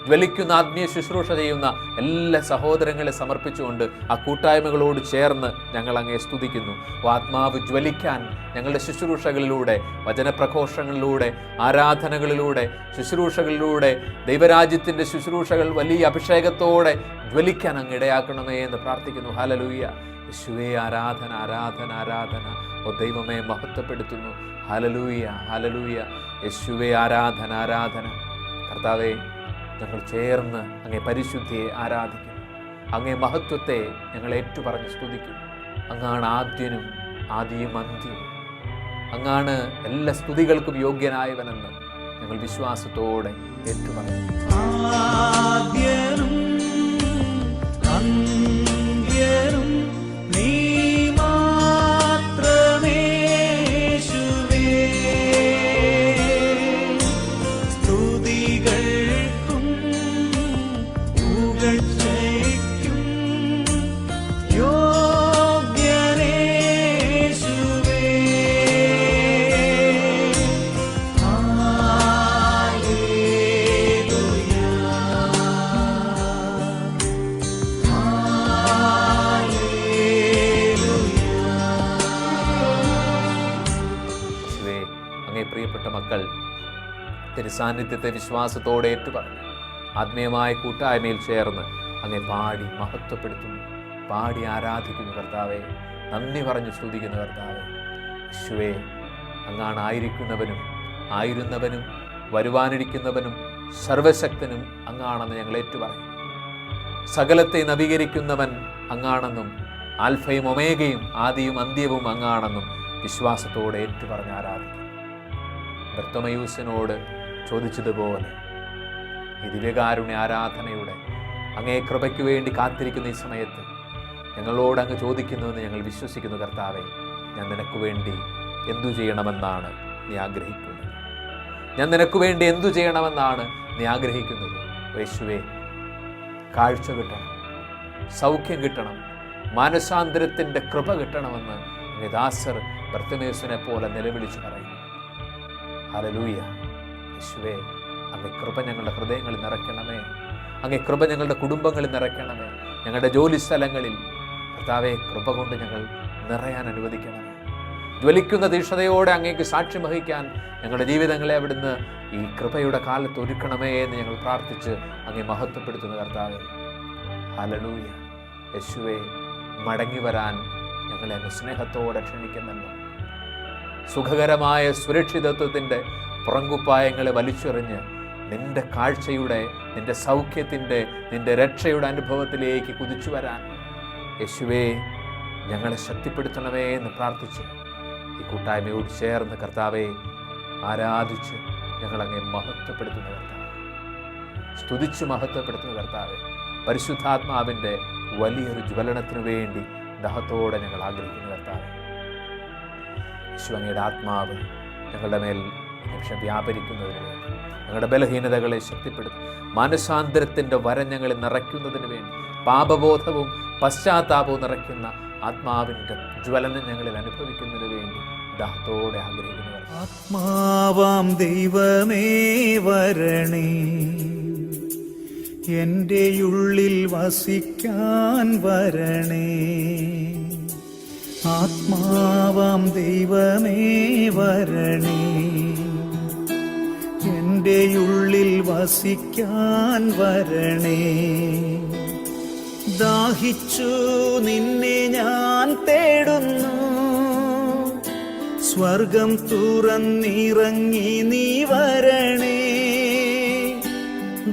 ജ്വലിക്കുന്ന ആത്മീയ ശുശ്രൂഷ ചെയ്യുന്ന എല്ലാ സഹോദരങ്ങളെ സമർപ്പിച്ചുകൊണ്ട് ആ കൂട്ടായ്മകളോട് ചേർന്ന് ഞങ്ങൾ അങ്ങേ സ്തുതിക്കുന്നു. ആത്മാവ് ജ്വലിക്കാൻ ഞങ്ങളുടെ ശുശ്രൂഷകളിലൂടെ, വചനപ്രഘോഷങ്ങളിലൂടെ, ആരാധനകളിലൂടെ, ശുശ്രൂഷകളിലൂടെ ദൈവരാജ്യത്തിൻ്റെ ശുശ്രൂഷകൾ വലിയ അഭിഷേകത്തോടെ ജ്വലിക്കാൻ അങ്ങ് ഇടയാക്കണമേ എന്ന് പ്രാർത്ഥിക്കുന്നു. ഹല്ലേലൂയ. യേശുവേ ആരാധന ആരാധന ആരാധന. ഓ ദൈവമേ മഹത്വപ്പെടുത്തുന്നു. ഹല്ലേലൂയ ഹല്ലേലൂയ. യേശുവേ ആരാധന ആരാധന. കർത്താവേ, ഞങ്ങൾ ചേർന്ന് അങ്ങേ പരിശുദ്ധിയെ ആരാധിക്കുന്നു. അങ്ങേ മഹത്വത്തെ ഞങ്ങൾ ഏറ്റുപറഞ്ഞ് സ്തുതിക്കുന്നു. അങ്ങാണ് ആദ്യനും ആദിയും അന്ത്യവും. അങ്ങാണ് എല്ലാ സ്തുതികൾക്കും യോഗ്യനായവനെന്ന് ഞങ്ങൾ വിശ്വാസത്തോടെ ഏറ്റുപറയുന്നു. ആദ്യനും അന്ത്യനും നീ മാത്രമേ യേശുവേ. സ്തുതികൾക്കും പുകഴ്ചയ്ക്കും യോഗ്യനേ യേശുവേ. അങ്ങേ പ്രിയപ്പെട്ട മക്കൾ തിരുസാന്നിധ്യത്തെ വിശ്വാസത്തോടെ ഏറ്റുപറഞ്ഞ് ആത്മീയമായ കൂട്ടായ്മയിൽ ചേർന്ന് അങ്ങേ പാടി മഹത്വപ്പെടുത്തുന്നു, പാടി ആരാധിക്കുന്നു. കർത്താവെ, നന്ദി പറഞ്ഞു സ്തുതിക്കുന്നു. കർത്താവെ, യേശുവേ, അങ്ങാണ് ആയിരിക്കുന്നവനും ആയിരുന്നവനും വരുവാനിരിക്കുന്നവനും സർവശക്തനും അങ്ങാണെന്ന് ഞങ്ങൾ ഏറ്റുപറയും. സകലത്തെ നവീകരിക്കുന്നവൻ അങ്ങാണെന്നും ആൽഫയും ഒമേഗയും ആദിയും അന്ത്യവും അങ്ങാണെന്നും വിശ്വാസത്തോടെ ഏറ്റുപറഞ്ഞ് ആരാധിക്കും. ബർത്തമയൂസിനോട് ചോദിച്ചതുപോലെ ഈ ദിവ്യകാരുണ്യ ആരാധനയുടെ അങ്ങേ കൃപയ്ക്ക് വേണ്ടി കാത്തിരിക്കുന്ന ഈ സമയത്ത് ഞങ്ങളോട് അങ്ങ് ചോദിക്കുന്നുവെന്ന് ഞങ്ങൾ വിശ്വസിക്കുന്നു. കർത്താവെ, ഞാൻ നിനക്ക് വേണ്ടി എന്തു ചെയ്യണമെന്നാണ് നീ ആഗ്രഹിക്കുന്നത്? ഞാൻ നിനക്ക് വേണ്ടി എന്തു ചെയ്യണമെന്നാണ് നീ ആഗ്രഹിക്കുന്നത്? യേശുവേ, കാഴ്ച കിട്ടണം, സൗഖ്യം കിട്ടണം, മാനസാന്തരത്തിൻ്റെ കൃപ കിട്ടണമെന്ന് ദാസർ ബർത്തിമേയുസിനെ പോലെ നിലവിളിച്ച് പറയും. ഹല്ലേലൂയ. യേശുവേ, അങ്ങേ കൃപ ഞങ്ങളുടെ ഹൃദയങ്ങളിൽ നിറയ്ക്കണമേ. അങ്ങേ കൃപ ഞങ്ങളുടെ കുടുംബങ്ങളിൽ നിറയ്ക്കണമേ. ഞങ്ങളുടെ ജോലി സ്ഥലങ്ങളിൽ കർത്താവെ, കൃപ കൊണ്ട് ഞങ്ങൾ നിറയാൻ അനുവദിക്കണമേ. ജ്വലിക്കുന്ന തീഷ്ണതയോടെ അങ്ങേക്ക് സാക്ഷ്യം വഹിക്കാൻ ഞങ്ങളുടെ ജീവിതങ്ങളെ അവിടുന്ന് ഈ കൃപയുടെ കാലത്ത് ഒരുക്കണമേ എന്ന് ഞങ്ങൾ പ്രാർത്ഥിച്ച് അങ്ങേ മഹത്വപ്പെടുത്തുന്ന കർത്താവെ. ഹല്ലേലൂയ. യേശുവേ, മടങ്ങി വരാൻ ഞങ്ങളെ അങ്ങ് സ്നേഹത്തോടെ ക്ഷണിക്കുന്നല്ലോ. സുഖകരമായ സുരക്ഷിതത്വത്തിൻ്റെ പുറങ്കുപ്പായങ്ങളെ വലിച്ചെറിഞ്ഞ് നിന്റെ കാഴ്ചയുടെ, നിന്റെ സൗഖ്യത്തിൻ്റെ, നിന്റെ രക്ഷയുടെ അനുഭവത്തിലേക്ക് കുതിച്ചു വരാൻ യേശുവേ ഞങ്ങളെ ശക്തിപ്പെടുത്തണമേ എന്ന് പ്രാർത്ഥിച്ച് ഈ കൂട്ടായ്മയോട് ചേർന്ന് കർത്താവെ ആരാധിച്ച് ഞങ്ങളങ്ങെ മഹത്വപ്പെടുത്തുന്ന കർത്താവ്, സ്തുതിച്ച് മഹത്വപ്പെടുത്തുന്ന കർത്താവെ, പരിശുദ്ധാത്മാവിൻ്റെ വലിയൊരു ജ്വലനത്തിനു വേണ്ടി ദാഹത്തോടെ ഞങ്ങൾ ആഗ്രഹിക്കുന്ന കർത്താവെ, യേശു അങ്ങയുടെ ആത്മാവ് ഞങ്ങളുടെ മേൽ നിമിഷം വ്യാപരിക്കുന്നതിന് വേണ്ടി, ഞങ്ങളുടെ ബലഹീനതകളെ ശക്തിപ്പെടുത്തും, മാനസാന്തരത്തിൻ്റെ വരം ഞങ്ങളെ നിറയ്ക്കുന്നതിന് വേണ്ടി, പാപബോധവും പശ്ചാത്താപവും നിറയ്ക്കുന്ന ആത്മാവിൻ്റെ ജ്വലനം ഞങ്ങളിൽ അനുഭവിക്കുന്നതിന് വേണ്ടി ദാഹത്തോടെ ആഗ്രഹിക്കുന്നവർ. ആത്മാവാം ദൈവമേ വരണേ, എൻ്റെ ഉള്ളിൽ വസിക്കാൻ വരണേ. ആത്മാവാം ദൈവമേ വരണേ, എൻ്റെ ഉള്ളിൽ വസിക്കാൻ വരണേ. ദാഹിച്ചു നിന്നെ ഞാൻ തേടുന്നു, സ്വർഗം തുറന്നിറങ്ങി നീ വരണേ.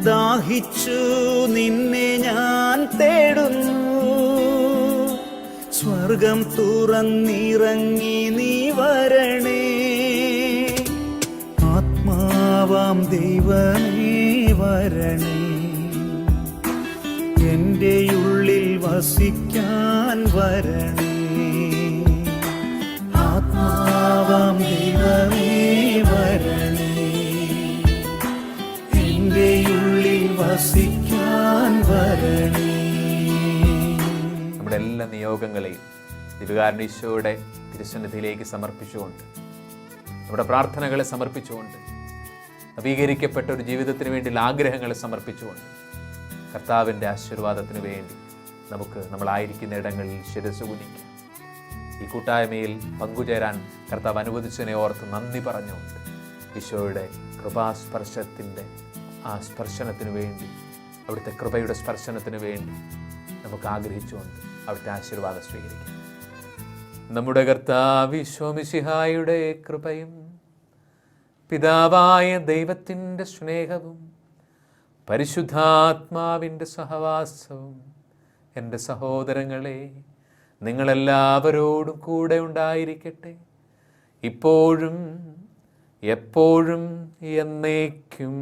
ദാഹിച്ചു നിന്നെ ഞാൻ തേടുന്നു, സ്വർഗം തുറന്നിറങ്ങി നീ വരണേ. ആത്മാവാം ദൈവമേ വരണേ. എൻ്റെ ഉള്ളിൽ വസിക്കാൻ വരണേ. ആത്മാവാം ദൈവമേ വരണേ. എൻ്റെ ഉള്ളിൽ വസിക്കാൻ വരണേ. നമ്മുടെ എല്ലാ നിയോഗങ്ങളെയും ദിവ്യകാരുണ്യ തിരുസന്നിധിയിലേക്ക് സമർപ്പിച്ചുകൊണ്ട്, നമ്മുടെ പ്രാർത്ഥനകളെ സമർപ്പിച്ചുകൊണ്ട്, നവീകരിക്കപ്പെട്ട ഒരു ജീവിതത്തിന് വേണ്ടിയുള്ള ആഗ്രഹങ്ങളെ സമർപ്പിച്ചുകൊണ്ട്, കർത്താവിൻ്റെ ആശീർവാദത്തിന് വേണ്ടി നമുക്ക് നമ്മളായിരിക്കുന്ന ഇടങ്ങളിൽ ശിരസ്സ് കുനിക്കാം. ഈ കൂട്ടായ്മയിൽ പങ്കുചേരാൻ കർത്താവ് അനുവദിച്ചതിനെ ഓർത്ത് നന്ദി പറഞ്ഞുകൊണ്ട്, ഈശോയുടെ കൃപാസ്പർശത്തിൻ്റെ ആ സ്പർശനത്തിന് വേണ്ടി, അവിടുത്തെ കൃപയുടെ സ്പർശനത്തിന് വേണ്ടി നമുക്ക് ആഗ്രഹിച്ചുകൊണ്ട് അവിടുത്തെ ആശീർവാദം സ്വീകരിക്കാം. നമ്മുടെ കർത്താവ് ഈശോ മിശിഹായുടെ കൃപയും പിതാവായ ദൈവത്തിൻ്റെ സ്നേഹവും പരിശുദ്ധാത്മാവിൻ്റെ സഹവാസവും എൻ്റെ സഹോദരങ്ങളെ നിങ്ങളെല്ലാവരോടും കൂടെ ഉണ്ടായിരിക്കട്ടെ, ഇപ്പോഴും എപ്പോഴും എന്നേക്കും.